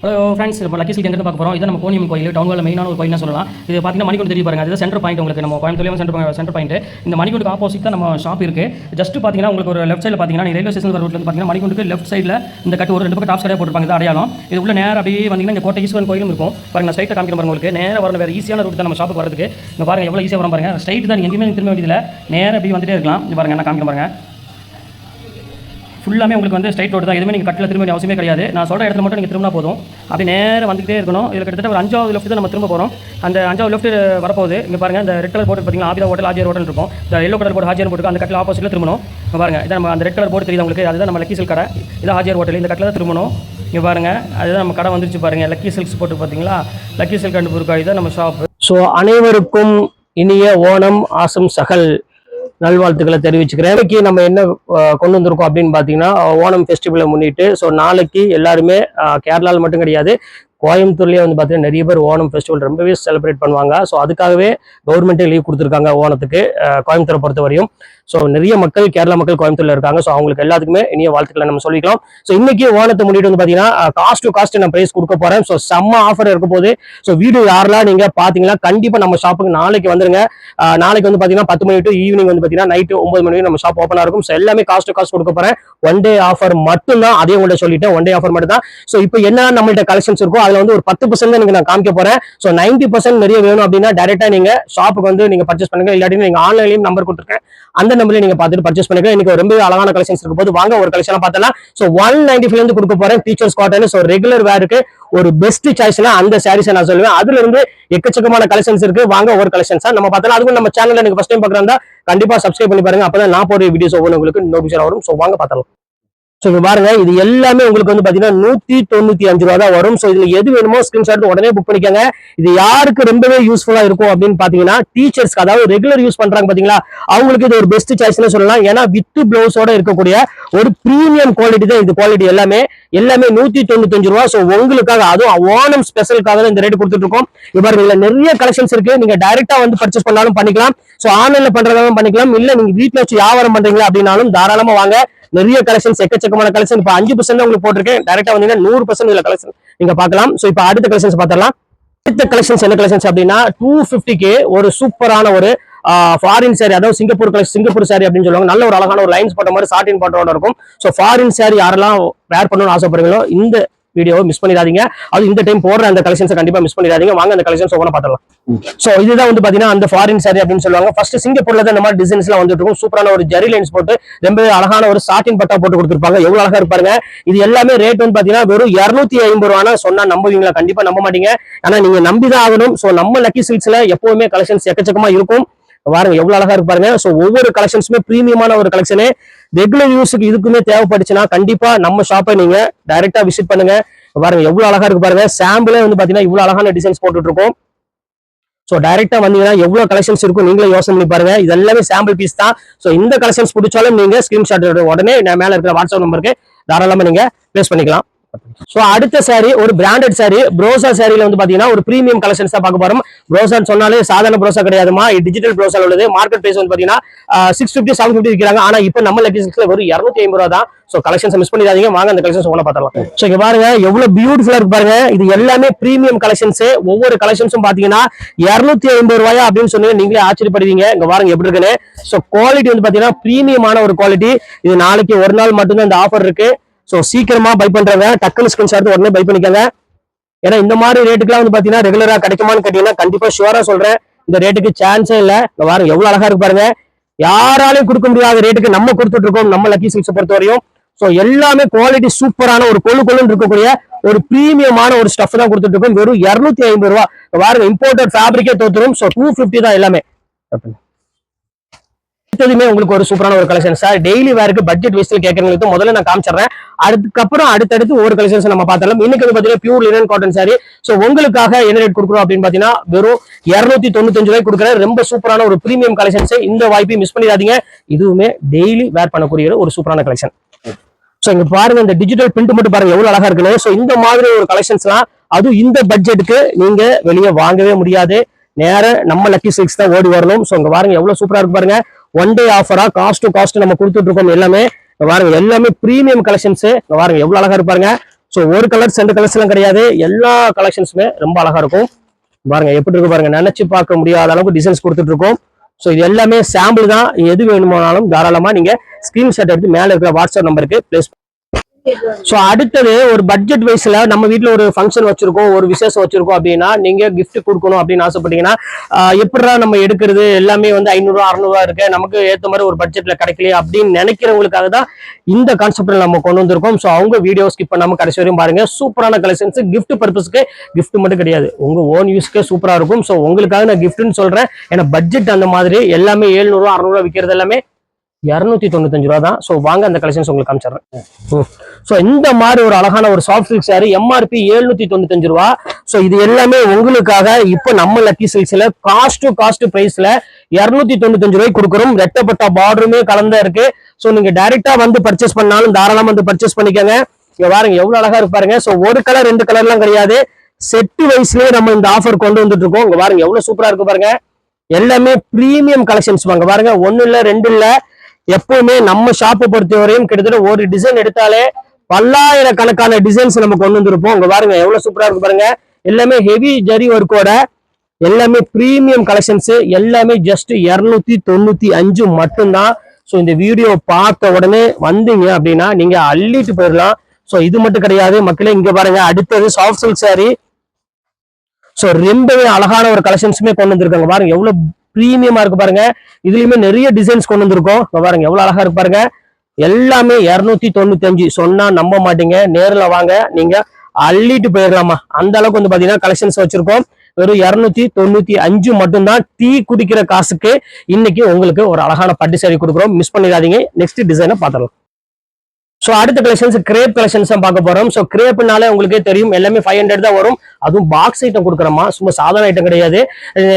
Hello friends, இப்போ lucky silk எங்கே பார்க்க போகிறோம். இது நம்ம கோனியம் கோயில் டவுன் ஹாலில் மெயினான ஒரு கோயில்னு சொல்லலாம். இது பார்த்தீங்கன்னா மணிக்கூண்டு தெரிய பாருங்க. அது சென்டர் பாயிண்ட் உங்களுக்கு நம்ம கோயம்புத்தூர்லேயும் சென்டர் பாயிண்ட். இந்த மணிக்கூண்டுக்கு ஆப்போசிட் தான் நம்ம ஷாப் இருக்குது. ஜஸ்ட் பார்த்தீங்கன்னா உங்களுக்கு ஒரு லெஃப்ட் சைடில் பார்த்தீங்கன்னா ரயில்வே ஸ்டேஷன் ரூட்ல பார்த்தீங்கன்னா மணிக்கூண்டுக்கு லெஃப்ட் சைடில் இந்த கட்டு ஒரு 2 பக்கம் டாப் சைடாக போட்டுருப்பாங்க. இது அடையாளம். இது உள்ள நேரம் அப்படியே வந்தீங்கன்னா இந்த கோட்டை ஈஸ்வரன் கோயிலும் இருக்கும் பாருங்க. நான் ஸ்ட்ரைட்டாக காமிக்கிற பாருங்க. உங்களுக்கு நேரம் வரணும். வேறு ஈஸியான ரூட் தான் நம்ம ஷாப்புக்கு வரதுக்கு. இங்கே பாருங்க எவ்வளோ ஈஸியாக வரும் பாருங்க. ஸ்ட்ரைட் தான், எங்கேயுமே திரும்ப வேண்டியதில்லை. நேரம் அப்படியே வந்துட்டே இருக்கலாம். இது பாருங்க நான் காமிக்கிற பாருங்க. ஃபுல்லாமே உங்களுக்கு வந்து ஸ்ட்ரைட் ரோடு தான். எதுவுமே நீங்கள் கட்டில் திரும்ப அவசியமே கிடையாது. நான் சொல்கிற இடத்துல மட்டும் நீங்கள் திரும்பினா போதும். அப்படி நேரம் வந்துகிட்டே இருக்கணும். இதில் கிட்டத்தட்ட ஒரு 5வது லெஃப்ட் தான் நம்ம திரும்ப போகிறோம். அந்த 5வது லெஃப்ட் வரப்போகுது. இங்கே பாருங்கள், இந்த ரெட் கலர் போர்டு பார்த்தீங்கன்னா ஆபிதா ஹோட்டல் ஆஜியர் ஹோட்டல் இருக்கும். இந்த எல்லோ கலர் போர்டு ஹாஜியர் போட்டு அந்த கட்டில் ஆப்போசிட்டில் திரும்பணும். இங்கே பாருங்கள், இதை நம்ம அந்த ரெட் கலர் போர்டு தெரியுது உங்களுக்கு. அதுதான் நம்ம லக்கி சில்க் கடை. இதான் ஹாஜியர் ஹோட்டல். இந்த கட்டில் தான் திரும்பணும். இங்கே பாருங்கள், அதுதான் நம்ம கடை வந்துருச்சு பாருங்கள். லக்கி சில்க்ஸ் போட்டு பார்த்தீங்களா, லக்கி சில்க் அண்ட் புர்கா. இதுதான் நம்ம ஷாப். ஸோ அனைவருக்கும் இனிய ஓணம் ஆசம் சகல் நல்வாழ்த்துக்களை தெரிவிச்சுக்கிறேன். இன்னைக்கு நம்ம என்ன கொண்டு வந்திருக்கோம் அப்படின்னு பார்த்தீங்கன்னா, ஓணம் ஃபெஸ்டிவலை முன்னிட்டு ஸோ நாளைக்கு எல்லாருமே கேரளாவில் மட்டும் கிடையாது, கோயம்புத்தூர்லேயே வந்து பார்த்தீங்கன்னா நிறைய பேர் ஓணம் ஃபெஸ்டிவல் ரொம்பவே செலிப்ரேட் பண்ணுவாங்க. ஸோ அதுக்காகவே கவர்மெண்ட்டே லீவ் கொடுத்துருக்காங்க ஓணத்துக்கு கோயம்புத்தூரை பொறுத்த வரையும். ஸோ நிறைய மக்கள் கேரளா மக்கள் கோயம்புத்தூர்ல இருக்காங்க. ஸோ அவங்களுக்கு எல்லாத்துக்குமே இனிய வாழ்த்துக்களை நம்ம சொல்லிக்கலாம். ஸோ இன்னைக்கு ஓணத்தை முன்னிட்டு வந்து பார்த்தீங்கன்னா காஸ்ட் டு காஸ்ட் நான் ப்ரைஸ் கொடுக்க போறேன். ஸோ செம்ம ஆஃபர் இருக்க போது. ஸோ வீடியோ யாரெல்லாம் நீங்க பார்த்தீங்கன்னா கண்டிப்பாக நம்ம ஷாப்புக்கு நாளைக்கு வந்துருங்க. நாளைக்கு வந்து பார்த்தீங்கன்னா 10 மணி டு ஈவினிங் வந்து பார்த்தீங்கன்னா நைட்டு 9 மணி நம்ம ஷாப் ஓப்பனாக இருக்கும். ஸோ எல்லாமே காஸ்ட் டு காஸ்ட் கொடுக்க போறேன். ஒன் டே ஆஃபர் மட்டும் தான். அதே உங்கள்ட்ட சொல்லிட்டேன், ஒன் டே ஆஃபர் மட்டும் தான். ஸோ இப்போ என்ன நம்மள்ட்ட கலெக்ஷன்ஸ் இருக்கும் அதுல வந்து ஒரு 10% தான் நான் காமிக்க போறேன். ஸோ 90% நிறைய வேணும் அப்படின்னா டைரக்டா நீங்க ஷாப்புக்கு வந்து நீங்க பர்ச்சேஸ் பண்ணுங்க. இல்லாட்டி நீங்க ஆன்லைன்லயும் நம்பர் கொடுத்துருக்கேன், அந்த நம்பர்ல நீங்க பார்த்துட்டு பர்ச்சேஸ் பண்ணுங்க. இன்னைக்கு ரொம்ப அழகான கலெக்ஷன்ஸ் இருக்கும் போது வாங்க ஒரு கலெக்ஷன் பார்த்தலாம். ஸோ 195 இருந்து கொடுக்க போறேன். Teachers cotton. ஸோ ரெகுலர் வேருக்கு ஒரு பெஸ்ட் சாய்ஸ்னா அந்த சாரீஸ் நான் சொல்லுவேன். அதுல இருந்து எக்கச்சக்கமான கலெக்ஷன்ஸ் இருக்கு. வாங்க ஒரு கலெக்ஷன்ஸா நம்ம பார்த்தலாம். அதுக்கும் நம்ம சேனல்ல நீங்க ஃபர்ஸ்ட் டைம் பார்க்கறதா கண்டிப்பா சப்ஸ்கிரைப் பண்ணி பாருங்க. அப்பதான் நான் போடுற வீடியோஸ் ஒவ்வொரு உங்களுக்கு நோட்டிஃபிகேஷன் வரும். ஸோ வாங்க பார்த்தலாம். ஸோ இங்க பாருங்க, இது எல்லாமே உங்களுக்கு வந்து பாத்தீங்கன்னா 195 ரூபா தான் வரும். ஸோ இதுல எது வேணுமோ ஸ்கிரீன்ஷாட் உடனே புக் பண்ணிக்கோங்க. இது யாருக்கு ரொம்பவே யூஸ்ஃபுல்லா இருக்கும் அப்படின்னு பாத்தீங்கன்னா டீச்சர்ஸ்க்கு, அதாவது ரெகுலர் யூஸ் பண்றாங்க பாத்தீங்களா, அவங்களுக்கு இது ஒரு பெஸ்ட் சாய்ஸ்னு சொல்லலாம். ஏன்னா வித் பிளவுஸோட இருக்கக்கூடிய ஒரு பிரீமியம் குவாலிட்டி தான் இது. குவாலிட்டி எல்லாமே 195 ரூபா. ஸோ உங்களுக்காக, அதுவும் ஓணம் ஸ்பெஷலுக்காக தான் இந்த ரேட் கொடுத்துட்டு இருக்கோம். இவ்வாறு இதுல நிறைய கலெக்ஷன்ஸ் இருக்கு. நீங்க டைரக்டா வந்து பர்ச்சேஸ் பண்ணாலும் பண்ணிக்கலாம். ஸோ ஆன்லைன்ல பண்றதாலும் பண்ணிக்கலாம். இல்ல நீங்க வீட்டுல வச்சு வியாபாரம் பண்றீங்களா அப்படின்னாலும் தாராளமா வாங்க. நிறைய கலெக்ஷன்ஸ், எக்கச்சக்கமான கலெக்ஷன். இப்போ 5% உங்களுக்கு போட்டிருக்கேன். டைரக்டா வந்தீங்கன்னா 100% இதுல கலெக்ஷன் நீங்க பார்க்கலாம். ஸோ இப்போ அடுத்த கலெக்ஷன்ஸ் பார்த்தலாம். அடுத்த கலெக்ஷன்ஸ் என்ன கலெக்ஷன்ஸ் அப்படின்னா 250K ஒரு சூப்பரான ஒரு ஃபாரின் சாரி, அதாவது சிங்கப்பூர் சாரி அப்படின்னு சொல்லுவாங்க. நல்ல ஒரு அழகான ஒரு லைன்ஸ் போட்ட மாதிரி சாட்டின் பாட்டோட இருக்கும். ஸோ ஃபாரின் சாரி யாரெல்லாம் வேர் பண்ணணும்னு ஆசைப்படுறீங்களோ இந்த வீடியோவை மிஸ் பண்ணிடாதீங்க. அது இந்த டைம் போடுற அந்த கலெக்ஷன்ஸ் கண்டிப்பா மிஸ் பண்ணிடாதீங்க. வாங்க அந்த கலெக்ஷன்ஸ் ஒவ்வொரு பார்த்தலாம். சோ இதுதான் வந்து பாத்தீங்கன்னா அந்த ஃபாரின் சாரி அப்படின்னு சொல்லுவாங்க. ஃபர்ஸ்ட் சிங்கப்பூர்ல தான் இந்த மாதிரி டிசைன்ஸ் எல்லாம் வந்துட்டு இருக்கும். சூப்பரான ஒரு ஜெரி லைன்ஸ் போட்டு ரொம்ப அழகான ஒரு சாட்டின் பட்டா போட்டு கொடுத்துருப்பாங்க. எவ்வளவு அழகா இருப்பாருங்க. இது எல்லாமே ரேட் வந்து பாத்தீங்கன்னா வெறும் 250 ரூபானா சொன்னா நம்புவீங்களா? கண்டிப்பா நம்ப மாட்டீங்க. ஆனா நீங்க நம்பிதான் ஆகணும். சோ நம்ம லக்கி சில்க்ஸ்ல எப்பவுமே கலெக்ஷன்ஸ் எக்கச்சக்கமா இருக்கும். பாருங்க எவ்வளவு அழகா இருப்பாருங்க. சோ ஒவ்வொரு கலெக்ஷன்ஸுமே பிரீமியமான ஒரு கலெக்ஷனு. ரெகுலர் யூஸுக்கு இதுக்குமே தேவைப்பட்டுச்சுன்னா கண்டிப்பா நம்ம ஷாப்பை நீங்க டைரக்டா விசிட் பண்ணுங்க. பாருங்க எவ்வளவு அழகா இருக்கு பாருங்க. சாம்பிளே வந்து பாத்தீங்கன்னா இவ்வளவு அழகான டிசைன்ஸ் போட்டுட்டு இருக்கோம். சோ டைரக்டா வந்தீங்கன்னா எவ்வளவு கலெக்ஷன்ஸ் இருக்கும் நீங்களே யோசனை பண்ணி பாருங்க. இது எல்லாமே சாம்பிள் பீஸ் தான். சோ இந்த கலெக்ஷன்ஸ் பிடிச்சாலும் நீங்க ஸ்கிரீன்ஷாட் உடனே மேல இருக்கிற வாட்ஸ்அப் நம்பருக்கு தாராளமா நீங்க பிளேஸ் பண்ணிக்கலாம். சோ அடுத்த சாரி ஒரு பிராண்டட் சாரி, ப்ரோசா சாரியில வந்து பாத்தீங்கன்னா ஒரு பிரீமியம் கலெக்ஷன்ஸ் தான் பார்க்க போறோம். ப்ரோசான்னு சொன்னாலே சாதாரண ப்ரோசா கிடையாதுமா, டிஜிட்டல் ப்ரோசா உள்ளது. மார்க்கெட் பிரைஸ் வந்து பாத்தீங்கன்னா 650 750 விற்கிறாங்க. ஆனா இப்போ நம்ம லக்கி சில்க்ஸ்ல வெறும் 250 ரூபா தான். சோ கலெக்ஷன்ஸ் மிஸ் பண்ணிடாதீங்க. வாங்க அந்த கலெக்ஷன்ஸ் ஒவ்வொரு பார்த்தலாம். சோ இங்க பாருங்க எவ்வளவு பியூட்டிஃபுல்லா இருக்கு பாருங்க. இது எல்லாமே பிரீமியம் கலெக்ஷன்ஸ். ஒவ்வொரு கலெக்ஷன்ஸும் பாத்தீங்கன்னா 250 ரூபாயா அப்படின்னு சொன்னீங்க நீங்களே ஆச்சரியப்படுவீங்க. இங்க பாருங்க எப்படி இருக்குன்னு. சோ குவாலிட்டி வந்து பாத்தீங்கன்னா பிரீமியமான ஒரு குவாலிட்டி. இது நாளைக்கு ஒரு நாள் மட்டும்தான் இந்த ஆஃபர் இருக்கு. சோ சீக்கிரமா பை பண்றவங்க டக்குனு ஸ்கிரீன்ஷாட் உடனே பை பண்ணிக்கோங்க. ஏன்னா இந்த மாதிரி ரேட்டுக்குலாம் வந்து பாத்தீங்கன்னா ரெகுலரா கிடைக்குமான்னு கேட்டீங்கன்னா கண்டிப்பா ஷுவரா சொல்றேன், இந்த ரேட்டுக்கு சான்ஸே இல்ல. பாருங்க எவ்வளவு அழகா இருக்கு பாருங்க. யாராலையும் கொடுக்க முடியாத ரேட்டுக்கு நம்ம கொடுத்துட்டு இருக்கோம் நம்ம லக்கி சில்க்ஸ் பொறுத்த வரையும். சோ எல்லாமே குவாலிட்டி சூப்பரான ஒரு கொழுன்னு இருக்கக்கூடிய ஒரு பிரீமியமான ஒரு ஸ்டஃப் தான் கொடுத்துட்டு இருக்கோம். வெறும் 250 ரூபா. பாருங்க இம்போர்ட்டட் ஃபேப்ரிக்கே தோத்துரும். சோ 250 தான் எல்லாமே. அடுத்ததுமே உங்களுக்கு ஒரு சூப்பரான ஒரு கலெக்ஷன் சார். டெய்லி வேருக்கு பட்ஜெட் வைஸ்ல கேட்கறவங்களுக்கு முதல்ல நான் காமிச்சிடுறேன். அதுக்கப்புறம் அடுத்தடுத்து ஒரு கலெக்ஷன்ஸ் நம்ம பார்த்தலாம். இன்னைக்கு வந்து பாத்தீங்கன்னா pure linen cotton sorry. So உங்களுக்காக என்ன ரேட் கொடுக்குறோம் அப்படின்னு பாத்தீங்கன்னா வெறும் 295 ரூபாய் கொடுக்குறேன். ரொம்ப சூப்பரான ஒரு பிரீமியம் கலெக்ஷன்ஸ். இந்த வாய்ப்பை மிஸ் பண்ணிடாதீங்க. இதுவுமே டெய்லி வேர் பண்ணக்கூடிய ஒரு சூப்பரான கலெக்ஷன். சோ இங்க பாருங்க இந்த டிஜிட்டல் பிரிண்ட் மட்டும் பாருங்க எவ்வளவு அழகா இருக்குன்னு. சோ இந்த மாதிரி ஒரு கலெக்ஷன்ஸ்லாம் அதுவும் இந்த பட்ஜெட்டுக்கு நீங்க வெளியே வாங்கவே முடியாது. நேர நம்ம லக்கி சில்க்ஸ் தான் ஓடி வரணும். சோ இங்க பாருங்க எவ்வளவு சூப்பரா இருக்கு பாருங்க. ஒன் டே ஆஃபரா காஸ்ட் டு காஸ்ட் நம்ம கொடுத்துட்டு இருக்கோம். எல்லாமே பாருங்க எல்லாமே பிரீமியம் கலெக்ஷன்ஸ். பாருங்க எவ்வளவு அழகா இருப்பாருங்க. ஸோ ஒரு கலர்ஸ் 2 கலர்ஸ் எல்லாம் கிடையாது, எல்லா கலெக்ஷன்ஸுமே ரொம்ப அழகா இருக்கும். பாருங்க எப்படி இருக்கு பாருங்க, நினைச்சு பார்க்க முடியாத அளவுக்கு டிசைன்ஸ் கொடுத்துட்டு இருக்கோம். ஸோ இது எல்லாமே சாம்பிள் தான், எது வேணுமானாலும் தாராளமா நீங்க ஸ்கிரீன்ஷாட் எடுத்து மேல இருக்கிற வாட்ஸ்அப் நம்பருக்கு பிளேஸ். ஸோ அடுத்தது ஒரு பட்ஜெட் வைஸ்ல நம்ம வீட்டில் ஒரு ஃபங்க்ஷன் வச்சிருக்கோம், ஒரு விசேஷம் வச்சிருக்கோம் அப்படின்னா நீங்க gift கொடுக்கணும் அப்படின்னு ஆசைப்பட்டீங்கன்னா எப்படா நம்ம எடுக்கிறது, எல்லாமே வந்து 500 600 இருக்கு, நமக்கு ஏற்ற மாதிரி ஒரு பட்ஜெட்ல கிடைக்கலையே அப்படின்னு நினைக்கிறவங்களுக்காக தான் இந்த கான்செப்ட்ல நம்ம கொண்டு வந்திருக்கோம். ஸோ அவங்க வீடியோ ஸ்கிப் பண்ணாம கடைசி வரையும் பாருங்க. சூப்பரான கலெக்ஷன்ஸ், gift பர்பஸ்க்கு, gift மட்டும் கிடையாது, உங்க ஓன் யூஸ்க்கே சூப்பரா இருக்கும். ஸோ உங்களுக்காக நான் giftன்னு சொல்றேன், ஏன்னா பட்ஜெட் அந்த மாதிரி எல்லாமே 700 600 விற்கிறது எல்லாமே 295 ரூபா தான். ஸோ வாங்க அந்த கலெக்ஷன்ஸ் உங்களுக்கு காமிச்சிடுறேன். ஸோ இந்த மாதிரி ஒரு அழகான ஒரு சாஃப்ட் சில்க் சாரி எம்ஆர்பி 795 ரூபா. ஸோ இது எல்லாமே உங்களுக்காக இப்போ நம்ம லக்கி சில்க்ஸ்ல காஸ்ட் டு காஸ்ட் பிரைஸ்ல 295 ரூபாய்க்கு கொடுக்குறோம். ரெட்டப்பட்ட பார்டருமே கலந்தா இருக்கு. ஸோ நீங்க டைரக்டா வந்து பர்ச்சேஸ் பண்ணாலும் தாராளமா வந்து பர்ச்சேஸ் பண்ணிக்கோங்க. இங்க பாருங்க எவ்வளவு அழகா இருப்பாருங்க. ஸோ ஒரு கலர் 2 கலர்லாம் கிடையாது, செட்டு வைஸ்லயே நம்ம இந்த ஆஃபர் கொண்டு வந்துட்டு இருக்கோம். இங்க பாருங்க எவ்வளவு சூப்பரா இருக்கு பாருங்க, எல்லாமே பிரீமியம் கலெக்ஷன்ஸ் வாங்க பாருங்க, 1 இல்ல 2 இல்ல, எப்பவுமே நம்ம ஷாப்பை பொறுத்தவரையும் கிட்டத்தட்ட ஒரு டிசைன் எடுத்தாலே பல்லாயிரக்கணக்கான டிசைன்ஸ் நம்ம கொண்டு வந்திருப்போம். இங்க பாருங்க எவ்வளவு சூப்பரா இருக்கு பாருங்க, எல்லாமே ஹெவி ஜரி ஒர்க்கோட எல்லாமே பிரீமியம் கலெக்ஷன்ஸ், எல்லாமே ஜஸ்ட் 295 மட்டும்தான். ஸோ இந்த வீடியோ பார்த்த உடனே வந்தீங்க அப்படின்னா நீங்க அள்ளிட்டு போயிடலாம். ஸோ இது மட்டும் கிடையாது மக்களே, இங்க பாருங்க அடுத்தது சாஃப்ட் சில்க் சாரி. ஸோ ரொம்பவே அழகான ஒரு கலெக்ஷன்ஸுமே கொண்டு வந்திருக்காங்க பாருங்க, எவ்வளவு பிரீமியமா இருக்கு பாருங்க. இதுலயுமே நிறைய டிசைன்ஸ் கொண்டு வந்திருக்கோம். பாருங்க எவ்வளவு அழகா இருக்கு பாருங்க, எல்லாமே 295. சொன்னா நம்ப மாட்டீங்க, நேர்ல வாங்க நீங்க அள்ளிட்டு போயிடலாமா, அந்த அளவுக்கு வந்து பாத்தீங்கன்னா கலெக்ஷன்ஸ் வச்சிருக்கோம். வெறும் 295 மட்டும்தான். டீ குடிக்கிற காசுக்கு இன்னைக்கு உங்களுக்கு ஒரு அழகான பட்டு சாரி கொடுக்குறோம், மிஸ் பண்ணிடாதீங்க. நெக்ஸ்ட் டிசைனை பார்த்துடலாம். ஸோ அடுத்த கலெக்ஷன்ஸ் கிரேப் கலெக்ஷன்ஸ் பார்க்க போறோம். ஸோ கிரேப்னாலே உங்களுக்கே தெரியும், எல்லாமே 500 தான் வரும். அதுவும் பாக்ஸ் ஐட்டம் கொடுக்குறோமா, சும்மா சாதாரண ஐட்டம் கிடையாது.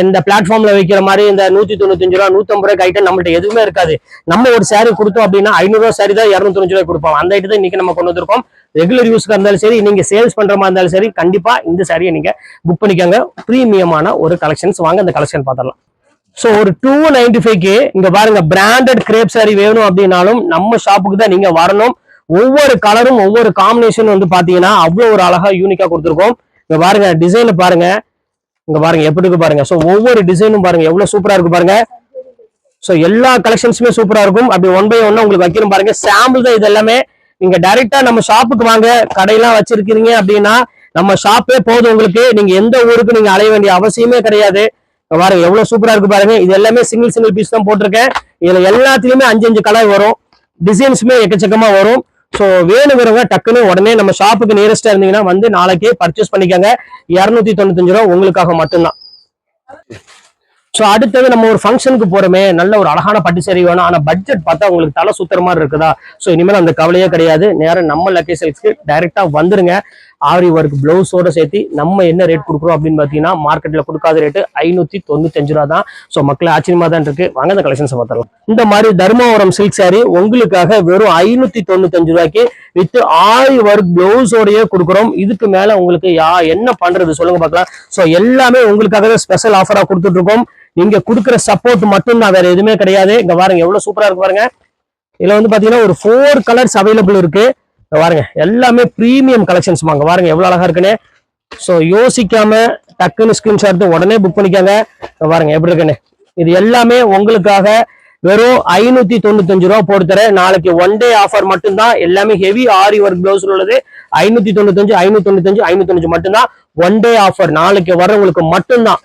இந்த பிளாட்ஃபார்ம்ல வைக்கிற மாதிரி இந்த 195 ரூபா 150 ரூபாய்க்கு ஐட்டம் நம்மள்ட்ட எதுவுமே இருக்காது. நம்ம ஒரு சாரி கொடுத்தோம் அப்படின்னா 500 ரூபா சாரி தான் 295 ரூபாய் கொடுப்போம். அந்த ஐட்டத்தை இன்னைக்கு நம்ம கொண்டு வந்திருக்கோம். ரெகுலர் யூஸ்க்கு இருந்தாலும் சரி, நீங்க சேல்ஸ் பண்ற மாதிரி இருந்தாலும் சரி, கண்டிப்பா இந்த சாரியை நீங்க புக் பண்ணிக்கோங்க. பிரீமியமான ஒரு கலெக்ஷன்ஸ், வாங்க அந்த கலெக்ஷன் பார்த்துடலாம். ஸோ ஒரு 295க்கு இங்க பாருங்க, பிராண்டட் கிரேப் சாரி வேணும் அப்படின்னாலும் நம்ம ஷாப்புக்கு தான் நீங்க வரணும். ஒவ்வொரு கலரும் ஒவ்வொரு காம்பினேஷன் வந்து பாத்தீங்கன்னா அவ்வளவு ஒரு அழகா யூனிக்கா கொடுத்துருக்கோம். இங்க பாருங்க டிசைன் பாருங்க, இங்க பாருங்க எப்படி இருக்கு பாருங்க. ஸோ ஒவ்வொரு டிசைனும் பாருங்க எவ்வளவு சூப்பரா இருக்கு பாருங்க. ஸோ எல்லா கலெக்ஷன்ஸுமே சூப்பரா இருக்கும். அப்படி 1 by 1 உங்களுக்கு வைக்கணும் பாருங்க. சாம்பிள் தான் இது எல்லாமே. நீங்க டைரக்டா நம்ம ஷாப்புக்கு வாங்க, கடையெல்லாம் வச்சிருக்கீங்க அப்படின்னா நம்ம ஷாப்பே போதும் உங்களுக்கு. நீங்க எந்த ஊருக்கு நீங்க அலைய வேண்டிய அவசியமே கிடையாது. பாருங்க எவ்வளவு சூப்பரா இருக்கு பாருங்க. இது எல்லாமே சிங்கிள் பீஸ் தான் போட்டிருக்கேன். இதுல எல்லாத்துலயுமே 5 கலர் வரும், டிசைன்ஸுமே எக்கச்சக்கமா வரும். ஸோ வேணுங்கிறவங்க டக்குன்னு உடனே நம்ம ஷாப்புக்கு நியரஸ்டா இருந்தீங்கன்னா வந்து நாளைக்கே பர்ச்சேஸ் பண்ணிக்கோங்க. 295 ரூபா உங்களுக்காக மட்டும்தான். ஸோ அடுத்தது நம்ம ஒரு ஃபங்க்ஷனுக்கு போறோமே, நல்ல ஒரு அழகான பட்டு சேரி வேணும், ஆனா பட்ஜெட் பார்த்தா உங்களுக்கு தலை சுத்துற மாதிரி இருக்குதா? ஸோ இனிமேல் அந்த கவலையே கிடையாது. நேரம் நம்ம லக்கி சில்க்ஸ்க்கு டைரக்டா வந்துருங்க. ஆரி ஒர்க் பிளவுஸோட சேர்த்து நம்ம என்ன ரேட் கொடுக்குறோம் அப்படின்னு பாத்தீங்கன்னா மார்க்கெட்ல கொடுக்காத ரேட்டு 595 ரூபா தான். ஸோ மக்கள் ஆச்சரியமா தான் இருக்கு. வாங்க அந்த கலெக்ஷன்ஸ் பார்த்துடலாம். இந்த மாதிரி தர்மபுரம் சில்க் சாரி உங்களுக்காக வெறும் 595 ரூபாய்க்கு வித் ஆரி ஒர்க் பிளவுஸோடய கொடுக்குறோம். இதுக்கு மேல உங்களுக்கு என்ன பண்றது சொல்லுங்க பார்க்கலாம். ஸோ எல்லாமே உங்களுக்காகவே ஸ்பெஷல் ஆஃபரா கொடுத்துட்டு இருக்கோம். நீங்க கொடுக்குற சப்போர்ட் மட்டும் தான், வேற எதுவுமே கிடையாது. இங்க பாருங்க எவ்வளவு சூப்பரா இருக்கு பாருங்க. இதுல வந்து பாத்தீங்கன்னா ஒரு 4 கலர்ஸ் அவைலபிள் இருக்கு. பாருங்க எல்லாமே பிரீமியம் கலெக்ஷன்ஸ் வாங்க பாருங்க எவ்வளவு அழகா இருக்குன்னு. ஸோ யோசிக்காம டக்குன்னு ஸ்கிரீன்ஷாட் எடுத்து உடனே புக் பண்ணிக்காங்க. பாருங்க எப்படி இருக்குன்னு. இது எல்லாமே உங்களுக்காக வெறும் 595 ரூபா போட்டு தரேன். நாளைக்கு 1 டே ஆஃபர் மட்டும்தான். எல்லாமே ஹெவி ஆரி ஒர்க் பிளவுஸ் உள்ளது. 595 595 595 மட்டும்தான் 1 டே ஆஃபர். நாளைக்கு வர்றவங்களுக்கு மட்டும்தான்.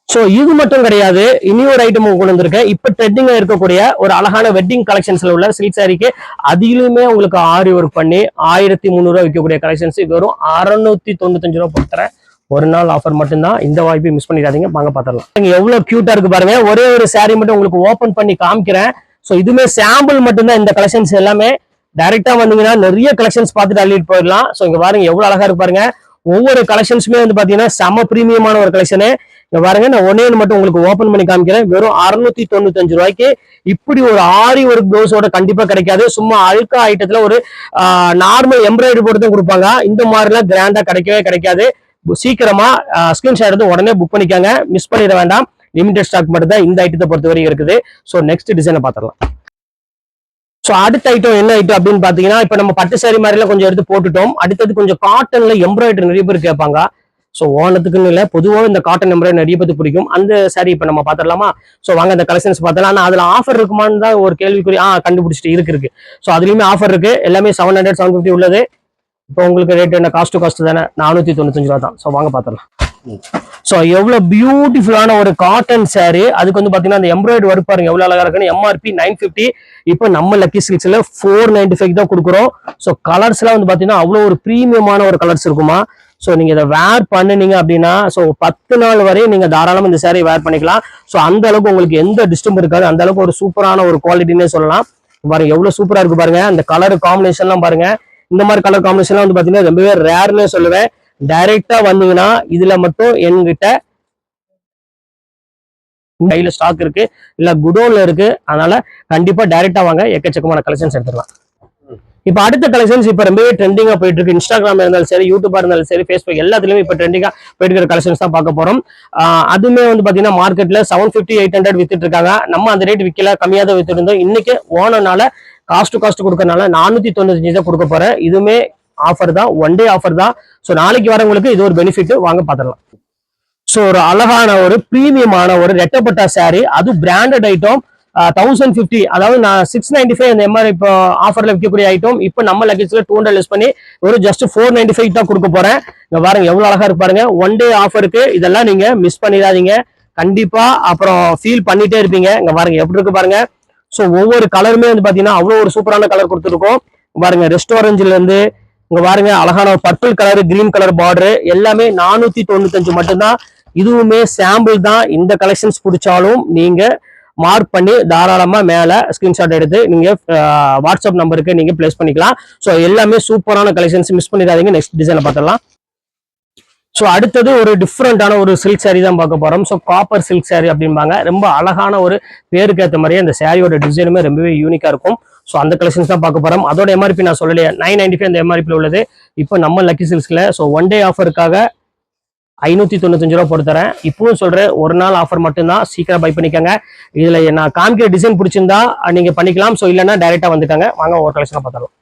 ஸோ இது மட்டும் கிடையாது, இனி ஒரு ஐட்டம் கொண்டு வந்திருக்கேன். இப்ப ட்ரெண்டிங்கா இருக்கக்கூடிய ஒரு அழகான வெட்டிங் கலெக்ஷன்ஸ்ல உள்ள சில்க் சாரிக்கு அதிலுமே உங்களுக்கு ஆரி ஒர்க் பண்ணி 1300 ரூபாய் விற்கக்கூடிய கலெக்ஷன்ஸ் வெறும் 695 ரூபாய் போட்டுறேன். ஒரு நாள் ஆஃபர் மட்டும்தான். இந்த வாய்ப்பை மிஸ் பண்ணிடாதீங்க. வாங்க பாத்திரலாம். எவ்வளவு கியூட்டா இருக்கு பாருங்க. ஒரே ஒரு சாரி மட்டும் உங்களுக்கு ஓபன் பண்ணி காமிக்கிறேன். ஸோ இதுமே சாம்பிள் மட்டும்தான். இந்த கலெக்ஷன்ஸ் எல்லாமே டைரக்டா வந்தீங்கன்னா நிறைய கலெக்ஷன்ஸ் பார்த்துட்டு அள்ளிட்டு போயிடலாம். ஸோ இங்க பாருங்க எவ்வளவு அழகா இருக்கு பாருங்க. ஒவ்வொரு கலெக்ஷன்ஸுமே வந்து பாத்தீங்கன்னா செம பிரீமியமான ஒரு கலெக்ஷனு. இங்க பாருங்க, நான் ஒன்னே மட்டும் உங்களுக்கு ஓபன் பண்ணி காமிக்கிறேன். வெறும் 695 ரூபாய்க்கு இப்படி ஒரு ஆரி ஒரு பிளவுஸோட கண்டிப்பா கிடைக்காது. சும்மா அழுக்கா ஐட்டத்துல ஒரு நார்மல் எம்ப்ராய்டரி போட்டு தான் கொடுப்பாங்க. இந்த மாதிரிலாம் கிராண்டா கிடைக்கவே கிடைக்காது. சீக்கிரமா ஸ்கிரீன்ஷாட் எடுத்து உடனே புக் பண்ணிக்காங்க, மிஸ் பண்ணிட வேண்டாம். லிமிடெட் ஸ்டாக் மட்டும் தான் இந்த ஐட்டத்தை பொறுத்த வரைக்கும் இருக்குது. ஸோ நெக்ஸ்ட் டிசைனை பார்த்துடலாம். ஸோ அடுத்த ஐட்டம் என்ன ஐட்டம் அப்படின்னு பாத்தீங்கன்னா, இப்ப நம்ம பட்டு சாரி மாதிரிலாம் கொஞ்சம் எடுத்து போட்டுட்டோம். அடுத்தது கொஞ்சம் காட்டன்ல எம்ப்ராய்டரி நிறைய பேர் கேட்பாங்க. ஸோ ஓணத்துக்குன்னு இல்லை, பொதுவாக இந்த காட்டன் எம்ப்ராய்டரி நிறைய பேருக்கு பிடிக்கும். அந்த சாரி இப்ப நம்ம பாத்திரலாமா? ஸோ வாங்க அந்த கலெக்ஷன்ஸ் பார்த்தலாம். ஆனா அதுல ஆஃபர் இருக்குமான்னு தான் ஒரு கேள்விக்குறி. கண்டுபிடிச்சிட்டு இருக்கு. ஸோ அதுலயுமே ஆஃபர் இருக்கு. எல்லாமே 700 750 உள்ளது. இப்போ உங்களுக்கு ரேட் என்ன? காஸ்ட் டு காஸ்ட் தானே, 495 ரூபா தான். ஸோ வாங்க பாத்திரலாம். ஸோ எவ்வளவு பியூட்டிஃபுல்லான ஒரு காட்டன் சாரி. அதுக்கு வந்து பாத்தீங்கன்னா அந்த எம்ப்ராய்டரி ஒர்க் பாருங்க எவ்வளவு அழகா இருக்குன்னு. எம்ஆர்பி 950. இப்போ நம்ம லக்கி சில்க்ஸ்ல 495 தான் கொடுக்குறோம். ஸோ கலர்ஸ் எல்லாம் வந்து பாத்தீங்கன்னா அவ்வளவு ஒரு பிரீமியமான ஒரு கலர்ஸ் இருக்குமா. ஸோ நீங்க இதை வேர் பண்ணுனீங்க அப்படின்னா, ஸோ 10 நாள் வரை நீங்க தாராளமா இந்த சாரி வேர் பண்ணிக்கலாம். ஸோ அந்த அளவுக்கு உங்களுக்கு எந்த டிஸ்டர்ப் இருக்காது. அந்த அளவுக்கு ஒரு சூப்பரான ஒரு குவாலிட்டின்னே சொல்லலாம். பாருங்க எவ்வளவு சூப்பரா இருக்கு பாருங்க. அந்த கலர் காம்பினேஷன்லாம் பாருங்க. இந்த மாதிரி கலர் காம்பினேஷன்லாம் வந்து பாத்தீங்கன்னா ரொம்பவே ரேர்னே சொல்லுவேன். டைரக்டா வந்தீங்கன்னா இதுல மட்டும் என்கிட்ட கையில ஸ்டாக் இருக்கு, இல்ல குடோன்ல இருக்கு. அதனால கண்டிப்பா டைரக்டா வாங்க, எக்கச்சக்கமான கலெக்ஷன்ஸ் எடுத்துக்கலாம். இப்ப அடுத்த கலெக்ஷன்ஸ் இப்ப ரொம்பவே ட்ரெண்டிங்கா போயிட்டு இருக்கு. இன்ஸ்டாகிராம் இருந்தாலும் சரி, யூடியூபா இருந்தாலும் சரி, ஃபேஸ்புக் எல்லாத்துலயுமே இப்ப ட்ரெண்டிங்கா போயிட்டு இருக்கிற கலெக்ஷன்ஸ் தான் பார்க்க போறோம். அதுமே வந்து பாத்தீங்கன்னா மார்க்கெட்ல 750 800 வித்துட்டு இருக்காங்க. நம்ம அந்த ரேட் விக்கல, கம்மியா தான் வித்துட்டு இருந்தோம். இன்னைக்கு ஓனனால காஸ்ட் டு காஸ்ட் கொடுக்கறனால 495 தான் கொடுக்க போறேன். இதுவுமே ஆஃபர் தான், ஒன் டே ஆஃபர் தான். ஸோ நாளைக்கு வரவங்களுக்கு இது ஒரு பெனிஃபிட். வாங்க பாத்திரலாம். ஸோ ஒரு அழகான ஒரு பிரீமியமான ஒரு ரெட்டப்பட்டா சாரி, அது பிராண்டட் ஐட்டம். 1050, அதாவது நான் 695 அந்த எம்ஆர் இப்போ ஆஃபர்ல விற்கக்கூடிய ஐட்டம் இப்போ நம்ம லக்கேஜ்ல 200 லெஸ் பண்ணி ஒரு ஜஸ்ட் 495 தான் கொடுக்க போறேன். இங்க பாருங்க எவ்வளவு அழகா இருக்கு பாருங்க. ஒன் டே ஆஃபருக்கு இதெல்லாம் நீங்க மிஸ் பண்ணிடாதீங்க கண்டிப்பா. அப்புறம் ஃபீல் பண்ணிட்டே இருப்பீங்க. இங்க பாருங்க எப்படி இருக்கு பாருங்க. ஸோ ஒவ்வொரு கலருமே வந்து பாத்தீங்கன்னா அவ்வளவு ஒரு சூப்பரான கலர் கொடுத்துருக்கோம். பாருங்க ரெஸ்டாரண்ட்ல இருந்து இங்க பாருங்க அழகான ஒரு purple colour, green colour border, எல்லாமே 495 மட்டும்தான். இதுவுமே சாம்பிள் தான். இந்த கலெக்ஷன்ஸ் பிடிச்சாலும் நீங்க மார்க் பண்ணி தாராளமா மேல ஸ்கிரீன்ஷாட் எடுத்து நீங்க வாட்ஸ்அப் நம்பருக்கு நீங்க பிளேஸ் பண்ணிக்கலாம். ஸோ எல்லாமே சூப்பரான கலெக்ஷன்ஸ், மிஸ் பண்ணிடாதீங்க. நெக்ஸ்ட் டிசைனை பார்த்துடலாம். ஸோ அடுத்தது ஒரு டிஃப்ரெண்டான ஒரு சில்க் சாரி தான் பார்க்க போறோம். ஸோ காப்பர் சில்க் சாரி அப்படிம்பாங்க. ரொம்ப அழகான ஒரு பேருக்கு ஏற்ற மாதிரியே அந்த சாரியோட டிசைனுமே ரொம்பவே யூனிக்கா இருக்கும். ஸோ அந்த கலெக்ஷன்ஸ் தான் பார்க்க போறோம். அதோட எம்ஆர்பி நான் சொல்லலையே, 995 அந்த எம்ஆர்பி உள்ளது. இப்போ நம்ம லக்கி சில்க்ஸ்ல ஸோ ஒன் டே ஆஃபருக்காக 595 ரூபா போட்டு தரேன். இப்பவும் சொல்றேன், ஒரு நாள் ஆஃபர் மட்டும்தான். சீக்கிரம் பை பண்ணிக்கோங்க. இதுல நான் காமிக்கிற டிசைன் பிடிச்சிருந்தா நீங்க பண்ணிக்கலாம். ஸோ இல்லைன்னா டைரக்டா வந்துட்டாங்க. வாங்க ஒரு கலெக்ஷனை பார்த்தாலும்.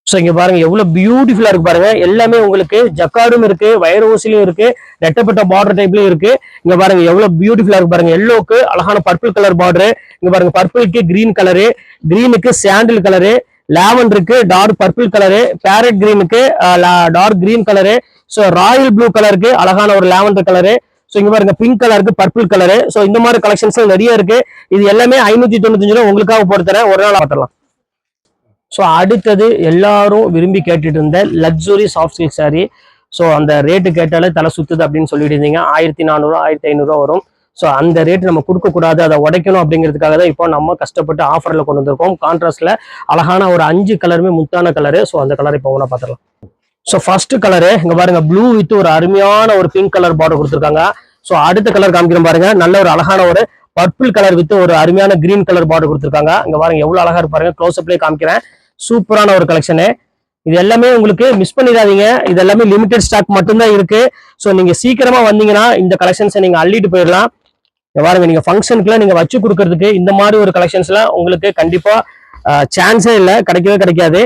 ஸோ இங்க பாருங்க எவ்வளவு பியூட்டிஃபுல்லா இருக்கு பாருங்க. எல்லாமே உங்களுக்கு ஜக்கார்டும் இருக்கு, வயர் ஊசிலையும் இருக்கு, ரெட்டப்பட்ட பார்டர் டைப்லயும் இருக்கு. இங்க பாருங்க எவ்வளவு பியூட்டிஃபுல்லா இருக்கு பாருங்க. எல்லோக்கு அழகான பர்பிள் கலர் பார்டர். இங்க பாருங்க பர்பிளுக்கு கிரீன் கலரு, கிரீனுக்கு சாண்டில் கலரு, லாவெண்டருக்கு டார்க் பர்பிள் கலரு, பேரட் கிரீனுக்கு dark green colour, so royal blue கலருக்கு அழகான ஒரு லாவெண்டர் கலரு. ஸோ இங்க பாருங்க பிங்க் கலருக்கு பர்பிள் கலரு. ஸோ இந்த மாதிரி கலெக்ஷன்ஸ் நிறைய இருக்கு. இது எல்லாமே 595 ரூபா உங்களுக்காக போட்டு தரேன். ஒரு நாள் பார்த்துடலாம். ஸோ அடுத்தது எல்லாரும் விரும்பி கேட்டுட்டு இருந்த luxury soft silk sorry. So அந்த ரேட்டு கேட்டாலே தலை சுத்துது அப்படின்னு சொல்லிட்டு இருந்தீங்க. 1400 1500 வரும். ஸோ அந்த ரேட் நம்ம கொடுக்கக்கூடாது, அதை உடைக்கணும் அப்படிங்கிறதுக்காக தான் இப்போ நம்ம கஷ்டப்பட்டு ஆஃபரில் கொண்டு வந்திருக்கோம். கான்ட்ராஸ்ட்ல அழகான ஒரு 5 கலருமே முத்தான கலரு. ஸோ அந்த கலர் இப்போ ஒன்றா பார்த்துக்கலாம். ஸோ ஃபர்ஸ்ட் கலரு இங்க பாருங்க ப்ளூ வித் ஒரு அருமையான ஒரு பிங்க் கலர் பார்டர் கொடுத்துருக்காங்க. ஸோ அடுத்த கலர் காமிக்கிறேன் பாருங்க. நல்ல ஒரு அழகான ஒரு பர்பிள் கலர் வித் ஒரு அருமையான கிரீன் கலர் பார்டர் கொடுத்துருக்காங்க. இங்க பாருங்க எவ்வளவு அழகா இருக்கு பாருங்க. க்ளோஸ் அப்லேயே காமிக்கிறேன். சூப்பரான ஒரு கலெக்ஷனு. இது எல்லாமே உங்களுக்கு மிஸ் பண்ணிடாதீங்க. இது எல்லாமே லிமிடெட் ஸ்டாக் மட்டும்தான் இருக்கு. ஸோ நீங்க சீக்கிரமா வந்தீங்கன்னா இந்த கலெக்ஷன்ஸை நீங்க அள்ளிட்டு போயிடலாம். பாருங்க நீங்க ஃபங்க்ஷனுக்குலாம் நீங்க வச்சு கொடுக்கறதுக்கு இந்த மாதிரி ஒரு கலெக்ஷன்ஸ்லாம் உங்களுக்கு கண்டிப்பா சான்ஸே இல்லை, கிடைக்கவே கிடைக்காது.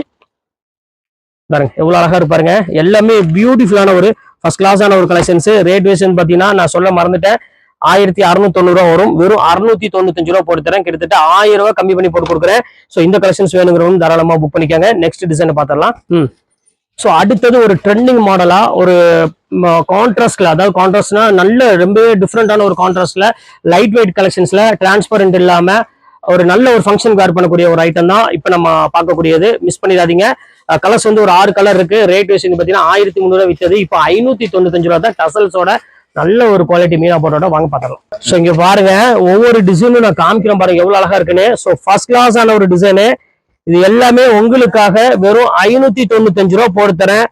பாருங்க எவ்வளவு அழகா இருப்பாருங்க. எல்லாமே பியூட்டிஃபுல்லான ஒரு ஃபர்ஸ்ட் கிளாஸான ஒரு கலெக்ஷன்ஸ். ரேட் வேஷன் பாத்தீங்கன்னா நான் சொல்ல மறந்துட்டேன், 1690 ரூபா வரும். வெறும் 695 ரூபா போட்டு தரேன். கிட்டத்தட்ட 1000 ரூபாய் கம்மி பண்ணி போட்டு கொடுக்குறேன். ஸோ இந்த கலெக்ஷன்ஸ் வேணுங்கிறவங்க தாராளமா புக் பண்ணிக்கோங்க. நெக்ஸ்ட் டிசைன் பார்த்துடலாம். ஸோ அடுத்தது ஒரு ட்ரெண்டிங் மாடலா ஒரு கான்ட்ராஸ்ட்ல, அதாவது கான்ட்ராஸ்ட்னா நல்ல ரொம்பவே டிஃப்ரெண்டான ஒரு கான்ட்ராஸ்ட்ல லைட் வெயிட் கலெக்ஷன்ஸ்ல டிரான்ஸ்பரண்ட் இல்லாம ஒரு நல்ல ஒரு ஃபங்க்ஷன் வேர் பண்ணக்கூடிய ஒரு ஐட்டம் தான் இப்போ நம்ம பார்க்கக்கூடியது. மிஸ் பண்ணிடாதீங்க. கலர்ஸ் வந்து ஒரு 6 கலர் இருக்கு. ரேட் வேஷன் பார்த்தீங்கன்னா 1300 வித்தது இப்போ 595 ரூபா தான். டசல்ஸோட நல்ல ஒரு குவாலிட்டி மீனா போட்டோட வாங்க பார்த்துடலாம். ஸோ இங்க பாருங்க ஒவ்வொரு டிசைனும் நான் காமிக்கிறேன் பாருங்க எவ்வளவு அழகா இருக்குன்னு. ஸோ ஃபர்ஸ்ட் கிளாஸான ஒரு டிசைனு. இது எல்லாமே உங்களுக்காக வெறும் 595 ரூபா போட்டு தரேன்.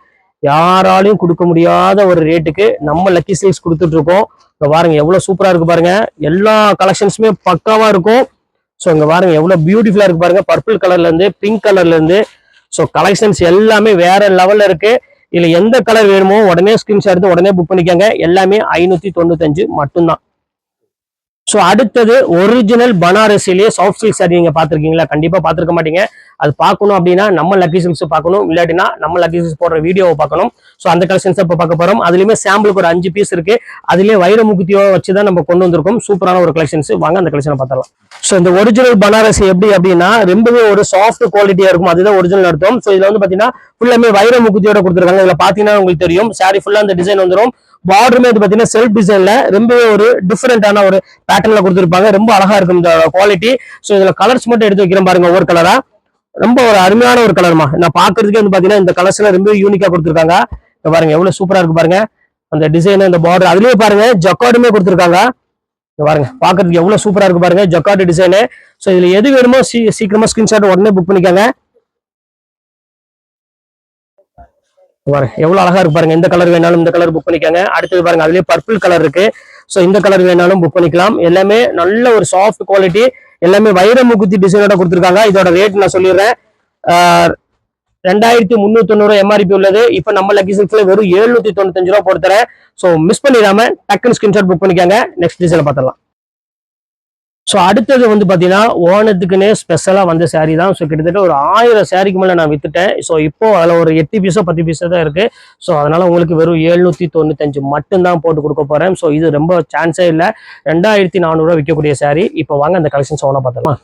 யாராலையும் கொடுக்க முடியாத ஒரு ரேட்டுக்கு நம்ம லக்கி சில்க்ஸ் கொடுத்துட்டு இருக்கோம். இங்க பாருங்க எவ்வளவு சூப்பரா இருக்கு பாருங்க. எல்லா கலெக்ஷன்ஸுமே பக்காவா இருக்கும். ஸோ இங்க பாருங்க எவ்வளவு பியூட்டிஃபுல்லா இருக்கு பாருங்க. பர்பிள் கலர்ல இருந்து பிங்க் கலர்ல இருந்து ஸோ கலெக்ஷன்ஸ் எல்லாமே வேற லெவல்ல இருக்கு. இதுல எந்த கலர் வேணுமோ உடனே ஸ்கிரீன்ஷாட் எடுத்து உடனே புக் பண்ணிக்கோங்க. எல்லாமே 595 மட்டும்தான். ஸோ அடுத்தது ஒரிஜினல் பனாரசிலேயே சாஃப்ட் சில்க் சாரி நீங்க பார்த்துருக்கீங்களா? கண்டிப்பா பார்த்துருக்க மாட்டீங்க. அது பார்க்கணும் அப்படின்னா நம்ம லக்கி சில்க்ஸ் பார்க்கணும், இல்லாட்டினா நம்ம லக்கி சில்க்ஸ் போடுற வீடியோவை பார்க்கணும். ஸோ அந்த கலெக்ஷன்ஸ் இப்போ பார்க்க போறோம். அதுலயுமே சாம்பிளுக்கு ஒரு 5 பீஸ் இருக்கு. அதுலயே வைர முகுத்தியோ வச்சு தான் நம்ம கொண்டு வந்திருக்கோம். சூப்பரான ஒரு கலெக்ஷன்ஸ். வாங்க அந்த கலெக்ஷனை பார்த்தலாம். ஸோ இந்த ஒரிஜினல் பனாரசி எப்படி அப்படின்னா ரொம்பவே ஒரு சாஃப்ட் குவாலிட்டியா இருக்கும். அதுதான் ஒரிஜினல் அர்த்தம். ஸோ இதுல வந்து பாத்தீங்கன்னா ஃபுல்லாமே வைர முகுத்தியோட கொடுத்துருக்காங்க. இதுல பாத்தீங்கன்னா உங்களுக்கு தெரியும் சாரி ஃபுல்லா அந்த டிசைன் வந்துடும். பார்டருமே இது பாத்தீங்கன்னா செல்ஃப் டிசைன்ல ரொம்பவே ஒரு டிஃபரெண்டான ஒரு பேட்டர்ன்ல கொடுத்துருப்பாங்க. ரொம்ப அழகா இருக்கும் இந்த குவாலிட்டி. ஸோ இதுல கலர்ஸ் மட்டும் எடுத்து வைக்கிறேன் பாருங்க ஒவ்வொரு கலரா. ரொம்ப ஒரு அருமையான ஒரு கலர்மா. நான் பாக்குறதுக்கே வந்து பாத்தீங்கன்னா இந்த கலர்ஸ் எல்லாம் ரொம்ப யூனிக்கா கொடுத்துருக்காங்க. பாருங்க எவ்வளவு சூப்பரா இருக்கு பாருங்க அந்த டிசைன், அந்த பார்டர். அதுலயே பாருங்க ஜக்கார்டுமே கொடுத்துருக்காங்க. பாருங்க பாக்குறதுக்கு எவ்வளவு சூப்பரா இருக்கு பாருங்க ஜக்கார்டு டிசைனு. ஸோ இதுல எது வேணுமோ சீக்கிரமா ஸ்கிரீன்ஷாட் உடனே புக் பண்ணிக்கோங்க. பாருங்க எவ்வளவு அழகா இருக்கு பாருங்க. இந்த கலர் வேணாலும் இந்த கலர் புக் பண்ணிக்கோங்க. அடுத்தது பாருங்க அதுலயே பர்பிள் கலர் இருக்கு. ஸோ இந்த கலர் வேணாலும் புக் பண்ணிக்கலாம். எல்லாமே நல்ல ஒரு சாஃப்ட் குவாலிட்டி. எல்லாமே வைர முகுத்தி டிசைனோட கொடுத்துருக்காங்க. இதோட ரேட் நான் சொல்லிடுறேன். 2390 எம்ஆர்பி உள்ளது. இப்போ நம்ம லக்கி சில்க்ஸ்ல வெறும் 795 ரூபா போட்டு தரேன். ஸோ மிஸ் பண்ணிடாம டக்குன்னு ஸ்கிரீன்ஷாட் புக் பண்ணிக்கோங்க. நெக்ஸ்ட் டிசைனை பார்த்துடலாம். ஸோ அடுத்தது வந்து பார்த்தீங்கன்னா ஓணத்துக்குன்னே ஸ்பெஷலாக வந்த சாரீ தான். ஸோ கிட்டத்தட்ட ஒரு 1000 சாரிக்கு மேலே நான் வித்துட்டேன். ஸோ இப்போ அதில் ஒரு 8 பீஸோ 10 பீஸோ தான் இருக்கு. ஸோ அதனால உங்களுக்கு வெறும் 795 மட்டும்தான் போட்டு கொடுக்க போறேன். ஸோ இது ரொம்ப சான்ஸே இல்லை. 2400 விற்கக்கூடிய சாரீ. இப்போ வாங்க அந்த கலெக்ஷன்ஸ் ஒன்றா பார்த்துக்கலாம்.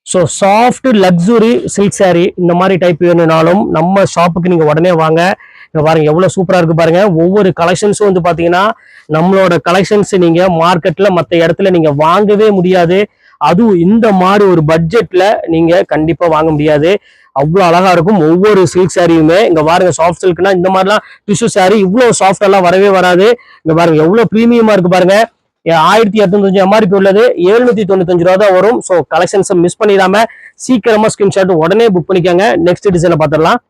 So soft luxury silk sari இந்த மாதிரி டைப் வேணும்னாலும் நம்ம ஷாப்புக்கு நீங்க உடனே வாங்க. பாருங்க எவ்வளவு சூப்பரா இருக்கு பாருங்க. ஒவ்வொரு கலெக்ஷன்ஸும் வந்து பாத்தீங்கன்னா நம்மளோட கலெக்ஷன்ஸ் நீங்க மார்க்கெட்ல மற்ற இடத்துல நீங்க வாங்கவே முடியாது. அதுவும் இந்த மாதிரி ஒரு பட்ஜெட்ல நீங்க கண்டிப்பா வாங்க முடியாது. அவ்வளவு அழகா இருக்கும் ஒவ்வொரு சில்க் சாரியுமே. இங்க பாருங்க சாஃப்ட் சில்க்னா இந்த மாதிரிலாம் டிஷ்யூ சாரி இவ்வளவு சாஃப்ட் எல்லாம் வரவே வராது. இங்க பாருங்க எவ்வளவு பிரீமியமா இருக்கு பாருங்க. 1895 எம்ஆர்பி உள்ளது. 795 ரூபா தான் வரும். ஸோ கலெக்ஷன்ஸை மிஸ் பண்ணிடாம சீக்கிரமா ஸ்கிரீன்ஷாட் உடனே புக் பண்ணிக்கோங்க. நெக்ஸ்ட் டிசைனை பார்த்துடலாம்.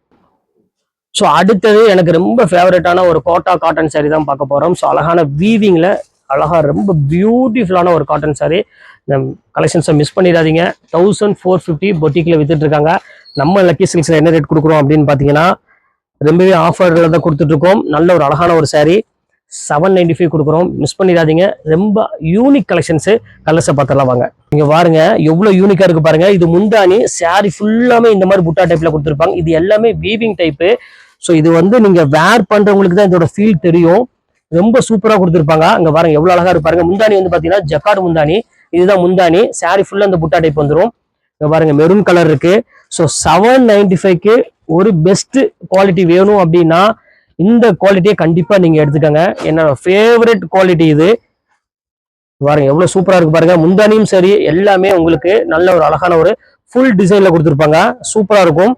ஸோ அடுத்தது எனக்கு ரொம்ப ஃபேவரட்டான ஒரு கோட்டா காட்டன் சாரி தான் பார்க்க போறோம். ஸோ அழகான வீவிங்ல அழகா ரொம்ப பியூட்டிஃபுல்லான ஒரு காட்டன் சாரி. கலெக்ஷன்ஸை மிஸ் பண்ணிடாதீங்க. 1450 பொட்டிக்ல வித்துட்டு இருக்காங்க. நம்ம லக்கி சில்க்ஸ்ல என்ன ரேட் கொடுக்குறோம் அப்படின்னு பாத்தீங்கன்னா ரொம்பவே ஆஃபர்ல தான் கொடுத்துட்டு இருக்கோம். நல்ல ஒரு அழகான ஒரு சாரி 795 கொடுக்குறோம். மிஸ் பண்ணிடாதீங்க. ரொம்ப யூனிக் கலெக்ஷன்ஸ். கலர்ஸை பார்த்துலாம் வாங்க. இங்க பாருங்க எவ்வளவு யூனிக்கா இருக்கு பாருங்க. இது முந்தானி சாரி ஃபுல்லாமே இந்த மாதிரி புட்டா டைப்ல கொடுத்துருப்பாங்க. இது எல்லாமே வீவிங் டைப்பு. ஸோ இது வந்து நீங்க வேர் பண்றவங்களுக்கு தான் இதோட ஃபீல் தெரியும். ரொம்ப சூப்பரா கொடுத்துருப்பாங்க. அங்க பாருங்க எவ்வளவு அழகா இருக்கு பாருங்க. முந்தானி வந்து பாத்தீங்கன்னா ஜக்கார்டு முந்தானி. இதுதான் முந்தானி. சாரி ஃபுல்லா இந்த புட்டா டைப் வந்துடும். இங்க பாருங்க மெரூன் கலர் இருக்கு. ஸோ 795க்கு ஒரு பெஸ்ட் குவாலிட்டி வேணும் அப்படின்னா இந்த குவாலிட்டியை கண்டிப்பா நீங்க எடுத்துக்கோங்க. என்னோட ஃபேவரட் குவாலிட்டி இது. பாருங்க எவ்வளவு சூப்பரா இருக்கு பாருங்க. முந்தானியும் சரி எல்லாமே உங்களுக்கு நல்ல ஒரு அழகான ஒரு ஃபுல் டிசைன்ல கொடுத்துருப்பாங்க. சூப்பரா இருக்கும்.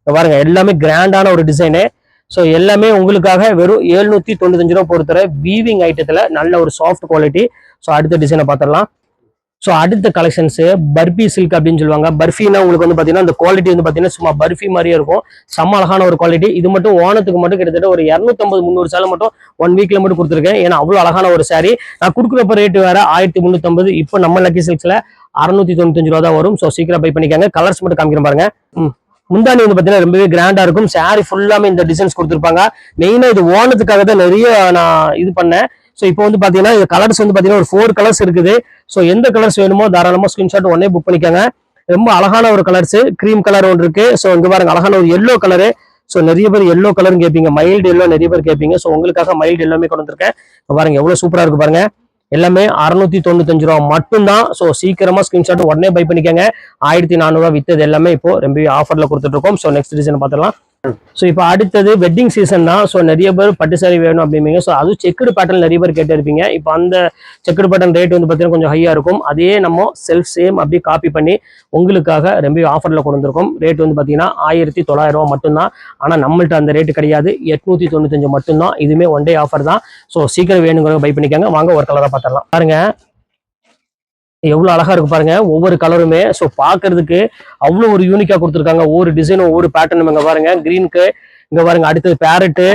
பாருங்க எல்லாமே கிராண்டான ஒரு டிசைனு. ஸோ எல்லாமே உங்களுக்காக வெறும் 795 ரூபா பொறுத்தர வீவிங் ஐட்டத்துல நல்ல ஒரு சாஃப்ட் குவாலிட்டி. ஸோ அடுத்த டிசைனை பார்த்துடலாம். ஸோ அடுத்த கலெக்ஷன்ஸ் பர்பி சில்க் அப்படின்னு சொல்லுவாங்க. பர்ஃபினா உங்களுக்கு வந்து பாத்தீங்கன்னா இந்த குவாலிட்டி வந்து பாத்தீங்கன்னா சும்மா பர்ஃபி மாதிரியே இருக்கும். செம்ம அழகான ஒரு குவாலிட்டி. இது மட்டும் ஓணத்துக்கு மட்டும் கிட்டத்தட்ட ஒரு 250-300 சேலை மட்டும் 1 வீக்ல மட்டும் கொடுத்துருக்கேன். ஏன்னா அவ்வளவு அழகான ஒரு சாரி. நான் கொடுக்குறப்ப ரேட்டு வேற 1350. இப்போ நம்ம லக்கி சில்க்ஸ்ல 695 ரூபா தான் வரும். ஸோ சீக்கிரம் பை பண்ணிக்காங்க. கலர்ஸ் மட்டும் காமிக்கிறேன் பாருங்க. முந்தானி வந்து பாத்தீங்கன்னா ரொம்பவே கிராண்டா இருக்கும். சாரி ஃபுல்லாமே இந்த டிசைன்ஸ் கொடுத்துருப்பாங்க. மெயினா இது ஓணத்துக்காக தான் நிறைய நான் இது பண்ணேன். ஸோ இப்போ வந்து பாத்தீங்கன்னா இது கலர்ஸ் வந்து பாத்தீங்கன்னா ஒரு 4 கலர்ஸ் இருக்குது. ஸோ எந்த கலர்ஸ் வேணுமோ தாராளமா ஸ்கிரீன்ஷாட் உடனே புக் பண்ணிக்கோங்க. ரொம்ப அழகான ஒரு கலர்ஸ். கிரீம் கலர் ஒன்று இருக்கு. ஸோ இங்க பாருங்க அழகான ஒரு எல்லோ கலரு. ஸோ நிறைய பேர் எல்லோ கலர் கேட்பீங்க. மைல்டு எல்லோ நிறைய பேர் கேட்பீங்க. ஸோ உங்களுக்காக மைல்டு எல்லாமே கொண்டு வந்திருக்கேன். பாருங்க எவ்வளவு சூப்பரா இருக்கு பாருங்க. எல்லாமே 695 ரூபா மட்டும்தான். ஸோ சீக்கிரமா ஸ்கிரீன்ஷாட் உடனே பை பண்ணிக்கோங்க. 1400 ரூபா வித்தது எல்லாமே இப்போ ரொம்பவே ஆஃபர்ல கொடுத்துட்டு இருக்கோம். ஸோ நெக்ஸ்ட் டிசைன் பார்த்துலாம். ஸோ இப்போ அடுத்தது வெட்டிங் சீசன் தான். ஸோ நிறைய பேர் பட்டு சாரி வேணும் அப்படிம்பீங்க. ஸோ அது செக்குடு பேட்டர்ன் நிறைய பேர் கேட்டு இருப்பீங்க. இப்போ அந்த செக்குடு பேட்டர்ன் ரேட் வந்து பார்த்தீங்கன்னா கொஞ்சம் ஹையா இருக்கும். அதே நம்ம செல்ஃப் சேம் அப்படி காப்பி பண்ணி உங்களுக்காக ரொம்ப ஆஃபர்ல கொண்டு வந்திருக்கோம். ரேட் வந்து பார்த்தீங்கன்னா 1900 ரூபா மட்டும்தான். ஆனால் நம்மள்ட்ட அந்த ரேட்டு கிடையாது. 895 மட்டும்தான். இதுவுமே ஒன் டே ஆஃபர் தான். ஸோ சீக்கிரம் வேணுங்கிறத பை பண்ணிக்காங்க. வாங்க ஒரு கலராக பார்த்துடலாம். பாருங்க எவ்வளவு அழகா இருக்கு பாருங்க ஒவ்வொரு கலருமே. ஸோ பாக்குறதுக்கு அவ்வளவு ஒரு யூனிக்கா கொடுத்துருக்காங்க. ஒவ்வொரு டிசைனும் ஒவ்வொரு பேட்டர்னும். இங்க பாருங்க கிரீனுக்கு, இங்க பாருங்க அடுத்தது பேரட்டு,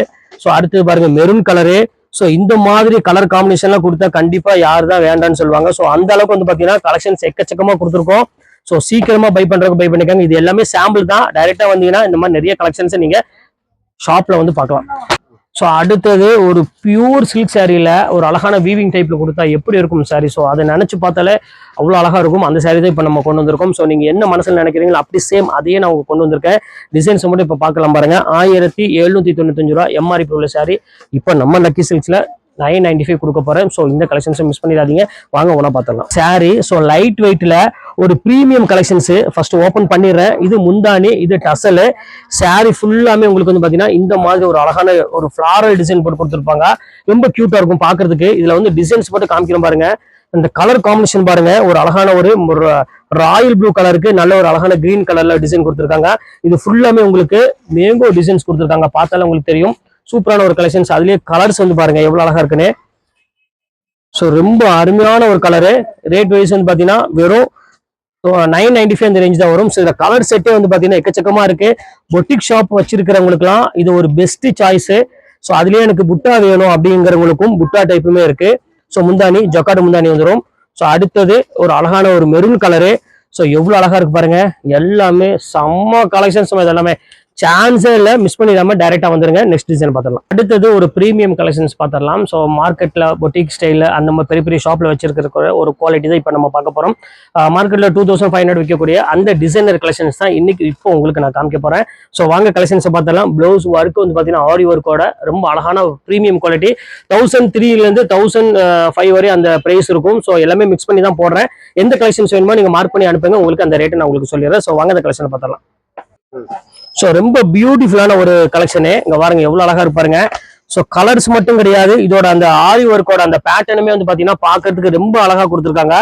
ஸோ அடுத்தது பாருங்க மெரூன் கலரு. ஸோ இந்த மாதிரி கலர் காம்பினேஷன்லாம் கொடுத்தா கண்டிப்பா யாரு தான் வேண்டாம்னு சொல்லுவாங்க. ஸோ அந்த அளவுக்கு வந்து பாத்தீங்கன்னா கலெக்ஷன்ஸ் எக்கச்சக்கமா கொடுத்துருக்கோம். ஸோ சீக்கிரமா பை பண்றதுக்கு பை பண்ணிக்காங்க. இது எல்லாமே சாம்பிள் தான். டைரக்டா வந்தீங்கன்னா இந்த மாதிரி நிறைய கலெக்ஷன்ஸ் நீங்க ஷாப்ல வந்து பார்க்கலாம். ஸோ அடுத்தது ஒரு பியூர் சில்க் சாரியில ஒரு அழகான வீவிங் டைப்ல கொடுத்தா எப்படி இருக்கும் சாரி. ஸோ அதை நினைச்சு பார்த்தாலே அவ்வளோ அழகா இருக்கும். அந்த சாரி தான் இப்போ நம்ம கொண்டு வந்திருக்கோம். ஸோ நீங்க என்ன மனசுல நினைக்கிறீங்களோ அப்படி சேம் அதையே நான் உங்களுக்கு கொண்டு வந்திருக்கேன். டிசைன்ஸ் மட்டும் இப்போ பார்க்கலாம் பாருங்க. 1795 ரூபா எம்ஆர்பி உள்ள சாரி இப்போ நம்ம லக்கி சில்க்ஸ்ல 995 கொடுக்க போறேன். ஸோ இந்த கலெக்ஷன்ஸை மிஸ் பண்ணிடாதீங்க. வாங்க ஒன்றா பார்த்துடலாம். சாரி ஸோ லைட் வெயிட்ல ஒரு ப்ரீமியம் கலெக்ஷன்ஸ் ஃபர்ஸ்ட் ஓப்பன் பண்ணிடுறேன். இது முந்தானி, இது டசல். சாரி ஃபுல்லாமே உங்களுக்கு வந்து பாத்தீங்கன்னா இந்த மாதிரி ஒரு அழகான ஒரு ஃபிளாரல் டிசைன் போட்டு கொடுத்துருப்பாங்க. ரொம்ப கியூட்டா இருக்கும் பார்க்கிறதுக்கு. இதுல வந்து டிசைன்ஸ் மட்டும் காமிக்கிறோம் பாருங்க. இந்த கலர் காம்பினேஷன் பாருங்க, ஒரு அழகான ஒரு ராயல் ப்ளூ கலருக்கு நல்ல ஒரு அழகான கிரீன் கலர்ல டிசைன் கொடுத்துருக்காங்க. இது ஃபுல்லாமே உங்களுக்கு மேங்கோ டிசைன்ஸ் கொடுத்துருக்காங்க. பார்த்தாலும் உங்களுக்கு தெரியும் சூப்பரான ஒரு கலெக்ஷன்ஸ். அதுலயே கலர்ஸ் வந்து பாருங்க எவ்வளவு அழகா இருக்குன்னு. ஸோ ரொம்ப அருமையான ஒரு கலரு. ரேட் வைஸ் வந்து பாத்தீங்கன்னா வெறும் 995 அந்த ரேஞ்ச் தான் வரும். ஸோ இந்த கலர் செட்டே வந்து பாத்தீங்கன்னா எக்கச்சக்கமா இருக்கு. பொட்டிக் ஷாப் வச்சிருக்கிறவங்களுக்குலாம் இது ஒரு பெஸ்ட் சாய்ஸ். ஸோ அதுலயே எனக்கு புட்டா வேணும் அப்படிங்கிறவங்களுக்கும் புட்டா டைப்புமே இருக்கு. ஸோ முந்தானி ஜக்காடு முந்தானி வந்துடும். ஸோ அடுத்தது ஒரு அழகான ஒரு மெரூன் கலரு. ஸோ எவ்வளவு அழகா இருக்கு பாருங்க. எல்லாமே செம்ம கலெக்ஷன்ஸ். இது எல்லாமே சான்ஸே இல்லை, மிஸ் பண்ணிடாம டைரக்டா வந்துருங்க. நெக்ஸ்ட் டிசைன் பார்த்துடலாம். அடுத்தது ஒரு ப்ரீமியம் கலெக்ஷன்ஸ் பார்த்துடலாம். ஸோ மார்க்கெட்ல பொட்டிக் ஸ்டைல அந்த மாதிரி பெரிய பெரிய ஷாப்ல வச்சிருக்கிற ஒரு குவாலிட்டி தான் இப்போ நம்ம பார்க்க போறோம். மார்க்கெட்ல 2500 விற்கக்கூடிய அந்த டிசைனர் கலெக்ஷன்ஸ் தான் இன்னைக்கு இப்போ உங்களுக்கு நான் காமிக்க போறேன். ஸோ வாங்க கலெக்ஷன்ஸை பார்த்தலாம். பிளவுஸ் ஒர்க் வந்து பாத்தீங்கன்னா ஆரி ஒர்க்கோட ரொம்ப அழகான ப்ரீமியம் குவாலிட்டி. 1003 இருந்து 1005 வரை அந்த பிரைஸ் இருக்கும். ஸோ எல்லாமே மிக்ஸ் பண்ணி தான் போடுறேன். எந்த கலெக்ஷன்ஸ் வேணுமோ நீங்க மார்க் பண்ணி அனுப்புங்க, உங்களுக்கு அந்த ரேட்டை நான் உங்களுக்கு சொல்லிடுறேன். ஸோ வாங்க அந்த கலெக்ஷனை பார்த்தலாம். ஸோ ரொம்ப பியூட்டிஃபுல்லான ஒரு கலெக்ஷனு. இங்க பாருங்க எவ்வளவு அழகா இருப்பாருங்க. ஸோ கலர்ஸ் மட்டும் கிடையாது, இதோட அந்த ஆரி ஒர்க்கோட அந்த பேட்டர்னுமே வந்து பாத்தீங்கன்னா பாக்குறதுக்கு ரொம்ப அழகா கொடுத்துருக்காங்க.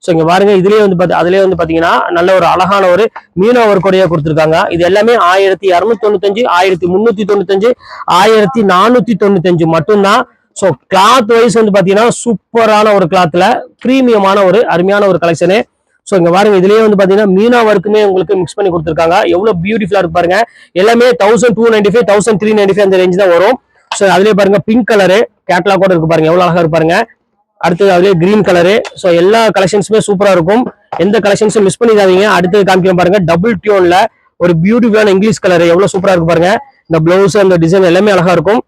ஸோ இங்க பாருங்க இதுலயே வந்து அதுலயே வந்து பாத்தீங்கன்னா நல்ல ஒரு அழகான ஒரு மீனா ஒர்க்கோடையே கொடுத்துருக்காங்க. இது எல்லாமே 1295, 1395, 1495 மட்டும்தான். ஸோ கிளாத் வைஸ் வந்து பாத்தீங்கன்னா சூப்பரான ஒரு கிளாத்ல பிரீமியமான ஒரு அருமையான ஒரு கலெக்ஷனு. ஸோ இங்க பாருங்க இதுலயே வந்து பாத்தீங்கன்னா மீனா ஒர்க்குமே உங்களுக்கு மிக்ஸ் பண்ணி கொடுத்துருக்காங்க. எவ்வளவு பியூட்டிஃபுல்லா இருக்கு பாருங்க. எல்லாமே 1295, 1395 அந்த ரேஞ்ச் தான் வரும். ஸோ அதுலயே பாருங்க பிங்க் கலரு கேட்லாக் கூட இருக்கு பாருங்க, எவ்வளவு அழகா இருப்பாருங்க. அடுத்தது அதுலயே கிரீன் கலரு. ஸோ எல்லா கலெக்ஷன்ஸுமே சூப்பரா இருக்கும். எந்த கலெக்ஷன்ஸும் மிஸ் பண்ணிடாதீங்க. அடுத்தது காமிக்கிறோம் பாருங்க டபுள் டியூன்ல ஒரு பியூட்டிஃபுல்லான இங்கிலீஷ் கலர் எவ்வளவு சூப்பரா இருக்கு பாருங்க. இந்த பிளவுஸ் அந்த டிசைன் எல்லாமே அழகா இருக்கும்.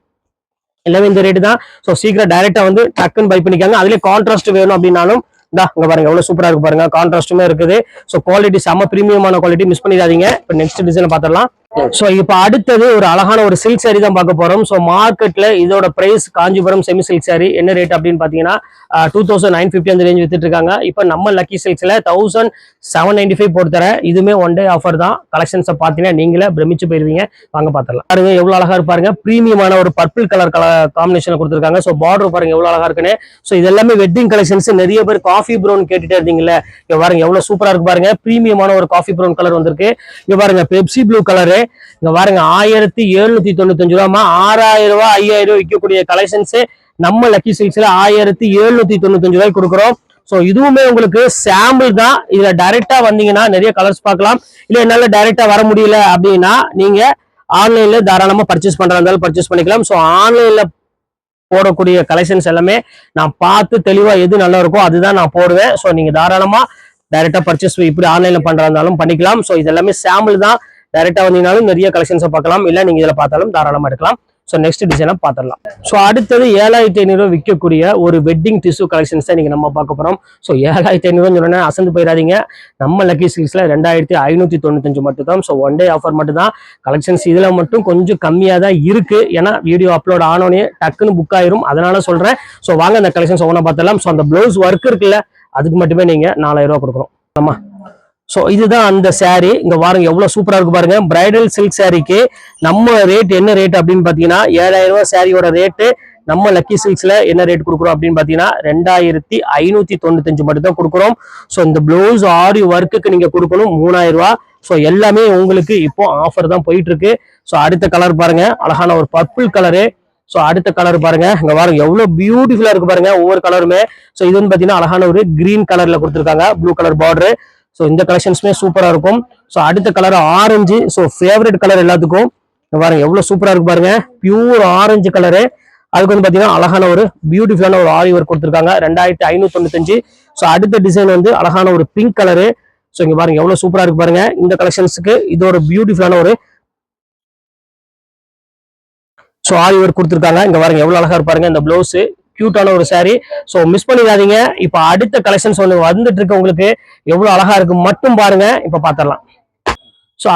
எல்லாமே இந்த ரேட்டு தான். ஸோ சீக்கிரம் டைரக்டா வந்து டக்குன்னு பை பண்ணிக்காங்க. அதுலயே கான்ட்ராஸ்ட் வேணும் அப்படின்னாலும் இங்க பாருங்க எவ்வளவு சூப்பரா இருக்கு பாருங்க. கான்ட்ராஸ்டுமே இருக்குது. ஸோ குவாலிட்டி செம்ம பிரீமியமான குவாலிட்டி, மிஸ் பண்ணிடாதீங்க. இப்போ நெக்ஸ்ட் டிசைன் பார்த்துடலாம். ஸோ இப்போ அடுத்தது ஒரு அழகான ஒரு சில்க் சாரி தான் பார்க்க போறோம். ஸோ மார்க்கெட்ல இதோட price Kanchipuram semi silk sari என்ன ரேட் அப்படின்னு பாத்தீங்கன்னா 2950 அந்த ரேஞ்ச் வித்துட்டு இருக்காங்க. இப்போ நம்ம லக்கி சில்க்ஸ்ல 1795 போட்டு தரேன். இதுவுமே ஒன் டே ஆஃபர் தான். கலெக்ஷன்ஸை பார்த்தீங்கன்னா நீங்களே பிரமிச்சு போயிருவீங்க. வாங்க பார்த்துடலாம். பாருங்க எவ்வளவு அழகா இருப்பாருங்க. பிரீமியமான ஒரு பர்பிள் கலர் காம்பினேஷன் கொடுத்துருக்காங்க. ஸோ பார்டர் பாருங்க எவ்வளவு அழகா இருக்குன்னு. ஸோ இது எல்லாமே வெட்டிங் கலெக்ஷன்ஸ். நிறைய பேர் காஃபி ப்ரௌன் கேட்டுட்டே இருந்தீங்கல்ல, இங்க பாருங்க எவ்வளவு சூப்பரா இருக்கு பாருங்க. பிரீமியமான ஒரு காஃபி ப்ரௌன் கலர் வந்திருக்கு. இங்க பாருங்க பெப்சி ப்ளூ கலரு. இங்க பாருங்க 1795 ரூபாய், 6000 ரூபாய் 5000 ரூபாய் விற்கக்கூடிய கலெக்ஷன்ஸ் நம்ம லக்கி சில்க்ஸ்ல 1795 ரூபாய்க்கு கொடுக்குறோம். ஸோ இதுவுமே உங்களுக்கு சாம்பிள் தான். இதுல டைரக்டா வந்தீங்கன்னா நிறைய கலர்ஸ் பார்க்கலாம். இல்ல என்னால டைரக்டா வர முடியல அப்படின்னா நீங்க ஆன்லைன்ல தாராளமா பர்ச்சேஸ் பண்றதா இருந்தாலும் பர்ச்சேஸ் பண்ணிக்கலாம். ஸோ ஆன்லைன்ல போடக்கூடிய கலெக்ஷன்ஸ் எல்லாமே நான் பார்த்து தெளிவா எது நல்லா இருக்கோ அதுதான் நான் போடுவேன். ஸோ நீங்க தாராளமா டைரக்டா பர்ச்சேஸ் இப்படி ஆன்லைன்ல பண்றதா இருந்தாலும் பண்ணிக்கலாம். ஸோ இது எல்லாமே சாம்பிள் தான். டைரக்டா வந்தீங்கனாலும் நிறைய கலெக்ஷன்ஸை பார்க்கலாம், இல்ல நீங்க இதுல பார்த்தாலும் தாராளமா எடுக்கலாம். ஸோ நெக்ஸ்ட் டிசைனா பார்த்துடலாம். ஸோ அடுத்தது 7500 விற்கக்கூடிய ஒரு வெட்டிங் டிஷ்யூ கலெக்ஷன்ஸ் தான் நீங்க நம்ம பார்க்க போறோம். ஸோ 7500 சொன்னா அசந்து போயிடாதீங்க. நம்ம லக்கி சில்க்ஸ்ல 2595 மட்டும் தான். ஸோ ஒன் டே ஆஃபர் மட்டும் தான். கலெக்ஷன்ஸ் இதுல மட்டும் கொஞ்சம் கம்மியா தான் இருக்கு. ஏன்னா வீடியோ அப்லோட் ஆனோடனே டக்குன்னு புக் ஆயிரும், அதனால சொல்றேன். ஸோ வாங்க அந்த கலெக்ஷன்ஸ் ஒவ்வொன்றா பார்த்துடலாம். ஸோ அந்த பிளவுஸ் ஒர்க் இருக்குல்ல, அதுக்கு மட்டுமே நீங்க 4000 ரூபாய் கொடுக்கணும். ஆமா. ஸோ இதுதான் அந்த சாரி. இங்க பாருங்க எவ்வளவு சூப்பரா இருக்கு பாருங்க. பிரைடல் சில்க் சாரிக்கு நம்ம ரேட் என்ன ரேட் அப்படின்னு பாத்தீங்கன்னா 7000 ரூபாய் சாரியோட ரேட்டு நம்ம லக்கி சில்க்ஸ்ல என்ன ரேட் கொடுக்குறோம் அப்படின்னு பாத்தீங்கன்னா 2595 மட்டும் தான் கொடுக்குறோம். ஸோ இந்த பிளவுஸ் ஆரி ஒர்க்குக்கு நீங்க கொடுக்கணும் 3000 ரூபாய். ஸோ எல்லாமே உங்களுக்கு இப்போ ஆஃபர் தான் போயிட்டு இருக்கு. ஸோ அடுத்த கலர் பாருங்க, அழகான ஒரு பர்பிள் கலரு. ஸோ அடுத்த கலர் பாருங்க, இங்க பாருங்க எவ்வளவு பியூட்டிஃபுல்லா இருக்கு பாருங்க ஒவ்வொரு கலருமே. ஸோ இது வந்து பாத்தீங்கன்னா அழகான ஒரு கிரீன் கலர்ல கொடுத்துருக்காங்க, ப்ளூ கலர் பார்டர். ஸோ இந்த கலெக்ஷன்ஸுமே சூப்பரா இருக்கும். ஸோ அடுத்த colour orange. So favourite colour எல்லாத்துக்கும். பாருங்க எவ்வளவு சூப்பரா இருக்கு பாருங்க, பியூர் ஆரஞ்சு கலரு. அதுக்கு வந்து பாத்தீங்கன்னா அழகான ஒரு பியூட்டிஃபுல்லான ஒரு ஆரி ஒர்க் கொடுத்துருக்காங்க 2595. ஸோ அடுத்த டிசைன் வந்து அழகான ஒரு பிங்க் கலரு. ஸோ இங்க பாருங்க எவ்வளவு சூப்பரா இருக்கு பாருங்க. இந்த கலெக்ஷன்ஸுக்கு இது ஒரு பியூட்டிஃபுல்லான ஒரு ஸோ ஆரி ஒர்க் கொடுத்துருக்காங்க. இங்க பாருங்க எவ்வளவு அழகா இருப்பாருங்க இந்த பிளவுஸ், கியூட்டான ஒரு saree. ஸோ மிஸ் பண்ணிடாதீங்க. இப்போ அடுத்த கலெக்ஷன்ஸ் ஒன்று வந்துட்டு இருக்கு, உங்களுக்கு எவ்வளவு அழகா இருக்கு மட்டும் பாருங்க. இப்போ பார்த்துடலாம். ஸோ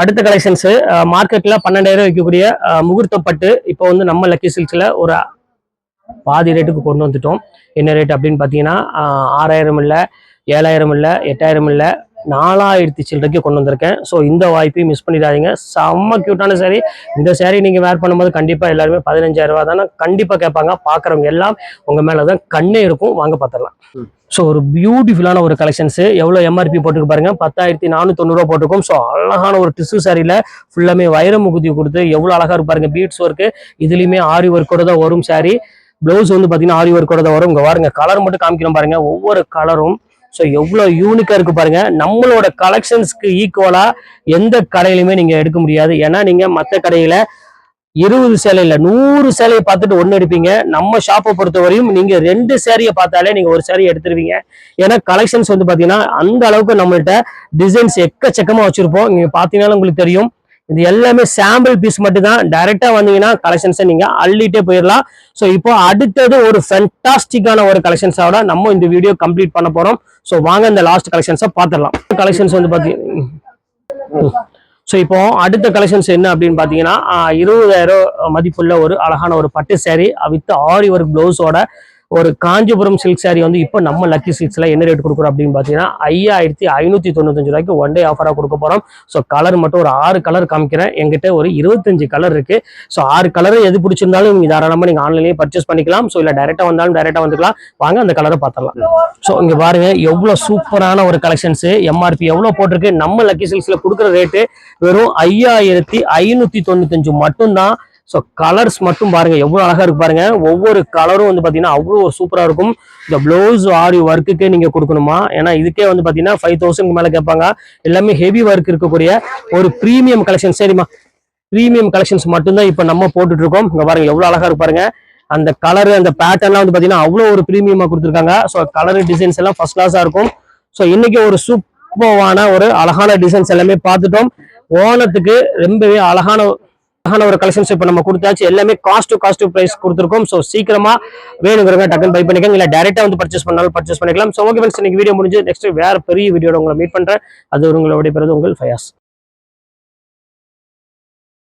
அடுத்த கலெக்ஷன்ஸ் மார்க்கெட்ல 12,000 விற்கக்கூடிய முகூர்த்த பட்டு இப்போ வந்து நம்ம லக்கி சில்க்ஸ்ல ஒரு பாதி ரேட்டுக்கு கொண்டு வந்துட்டோம். என்ன ரேட் அப்படின்னு பார்த்தீங்கன்னா 6,000 இல்லை, 7,000 இல்லை, 8,000 இல்லை, 4,000 சில்லறைக்கு கொண்டு வந்திருக்கேன். ஸோ இந்த வாய்ப்பையும் மிஸ் பண்ணிடாதீங்க. செம்ம கியூட்டான saree. இந்த saree நீங்க வேர் பண்ணும்போது கண்டிப்பா எல்லாருமே 15,000 ரூபா தானே கண்டிப்பா கேட்பாங்க. பாக்குறவங்க எல்லாம் உங்க மேலதான் கண்ணே இருக்கும். வாங்க பார்த்துடலாம். ஸோ ஒரு பியூட்டிஃபுல்லான ஒரு கலெக்ஷன்ஸ். எவ்வளவு எம்ஆர்பி போட்டுக்கு பாருங்க, 10,490 ரூபா போட்டுக்கும். ஸோ அழகான ஒரு டிஷ்யூ சாரியில ஃபுல்லாமே வைர முகுதி கொடுத்து எவ்வளவு அழகா இருப்பாருங்க. பீட்ஸ் ஒர்க், இதுலயுமே ஆரி ஒர்க்கோட தான் வரும் saree. பிளவுஸ் வந்து பாத்தீங்கன்னா ஆரி ஒர்க்கோட தான் வரும். இங்க பாருங்க கலர் மட்டும் காமிக்கிறோம் பாருங்க, ஒவ்வொரு கலரும் ஸோ எவ்வளவு யூனிக்கா இருக்கு பாருங்க. நம்மளோட கலெக்ஷன்ஸ்க்கு ஈக்குவலா எந்த கடையிலுமே நீங்க எடுக்க முடியாது. ஏன்னா நீங்க மற்ற கடையில 20 சேலை இல்ல 100 சேலையை பார்த்துட்டு ஒண்ணு எடுப்பீங்க. நம்ம ஷாப்பை பொறுத்தவரையும் நீங்க 2 சேரியை பார்த்தாலே நீங்க ஒரு சேரி எடுத்துருவீங்க. ஏன்னா கலெக்ஷன்ஸ் வந்து பாத்தீங்கன்னா அந்த அளவுக்கு நம்மள்ட்ட டிசைன்ஸ் எக்கச்சக்கமா வச்சிருப்போம். நீங்க பாத்தீங்கன்னா உங்களுக்கு தெரியும். இது எல்லாமே சாம்பிள் பீஸ் மட்டும் தான். டைரக்டா வந்தீங்கன்னா கலெக்ஷன்ஸை நீங்க அள்ளிட்டே போயிடலாம். ஸோ இப்போ அடுத்தது ஒரு ஃபென்டாஸ்டிக்கான ஒரு கலெக்ஷன்ஸோட நம்ம இந்த வீடியோ கம்ப்ளீட் பண்ண போறோம். ஸோ வாங்க இந்த லாஸ்ட் கலெக்ஷன்ஸை பார்த்துடலாம். கலெக்ஷன்ஸ் வந்து பாத்தீங்கன்னா ஸோ இப்போ அடுத்த கலெக்ஷன்ஸ் என்ன அப்படின்னு பார்த்தீங்கன்னா 20,000 மதிப்புள்ள ஒரு அழகான ஒரு பட்டு saree வித் ஆரி ஒர்க் பிளவுஸோட ஒரு காஞ்சிபுரம் சில்க் saree வந்து இப்போ நம்ம லக்கி சில்க்ஸ்ல என்ன ரேட் கொடுக்குறோம் அப்படின்னு பார்த்தீங்கன்னா 5,595 ரூபாய்க்கு ஒன் டே ஆஃபராக கொடுக்க போறோம். ஸோ கலர் மட்டும் ஒரு 6 கலர் காமிக்கிறேன். எங்கிட்ட ஒரு 25 கலர் இருக்கு. ஸோ 6 கலர் எது பிடிச்சிருந்தாலும் நீங்க தாராளமாக நீங்க ஆன்லைன்லேயே பர்ச்சேஸ் பண்ணிக்கலாம். ஸோ இல்லை டைரக்டா வந்தாலும் டைரக்டா வந்துக்கலாம். வாங்க அந்த கலரை பார்த்துடலாம். ஸோ இங்க பாருங்க எவ்வளவு சூப்பரான ஒரு கலெக்ஷன்ஸ். எம்ஆர்பி எவ்வளவு போட்டிருக்கு, நம்ம லக்கி சில்க்ஸ்ல கொடுக்குற ரேட்டு வெறும் 5,595 மட்டும்தான். ஸோ கலர்ஸ் மட்டும் பாருங்க எவ்வளவு அழகா இருக்கு பாருங்க. ஒவ்வொரு கலரும் வந்து பாத்தீங்கன்னா அவ்வளோ சூப்பரா இருக்கும். இந்த பிளவுஸ் ஆரி ஒர்க்குக்கே நீங்க கொடுக்கணுமா? ஏன்னா இதுக்கே வந்து பாத்தீங்கன்னா 5,000 மேல கேட்பாங்க. எல்லாமே ஹெவி ஒர்க் இருக்கக்கூடிய ஒரு பிரீமியம் கலெக்ஷன். சரிம்மா, பிரீமியம் கலெக்ஷன்ஸ் மட்டும்தான் இப்போ நம்ம போட்டுட்டு இருக்கோம். இங்க பாருங்க எவ்வளவு அழகா இருக்கு பாருங்க. அந்த கலர் அந்த பேட்டர்ன்லாம் வந்து பாத்தீங்கன்னா அவ்வளோ ஒரு பிரீமியமா கொடுத்துருக்காங்க. ஸோ கலர் டிசைன்ஸ் எல்லாம் ஃபர்ஸ்ட் கிளாஸா இருக்கும். ஸோ இன்னைக்கு ஒரு சூப்பரான ஒரு அழகான டிசைன்ஸ் எல்லாமே பார்த்துட்டோம். ஓணத்துக்கு ரொம்பவே அழகான ஒரு கலெக்ஷன்ஸ் இப்போ நம்ம கொடுத்தாச்சு. எல்லாமே காஸ்ட் பிரைஸ் கொடுத்துருக்கோம். ஸோ சீக்கிரமா வேணுங்கிறவங்க டக்குன்னு பை பண்ணிக்கோங்க. இல்லை டைரக்டா வந்து பர்ச்சேஸ் பண்ணாலும் பர்ச்சேஸ் பண்ணிக்கலாம். ஸோ ஓகே ஃப்ரெண்ட்ஸ், இன்னைக்கு வீடியோ முடிஞ்சு நெக்ஸ்ட் வேற பெரிய வீடியோட உங்களை மீட் பண்றேன். அது உங்களோட விடைபெறுவது உங்கள் ஃபயாஸ்.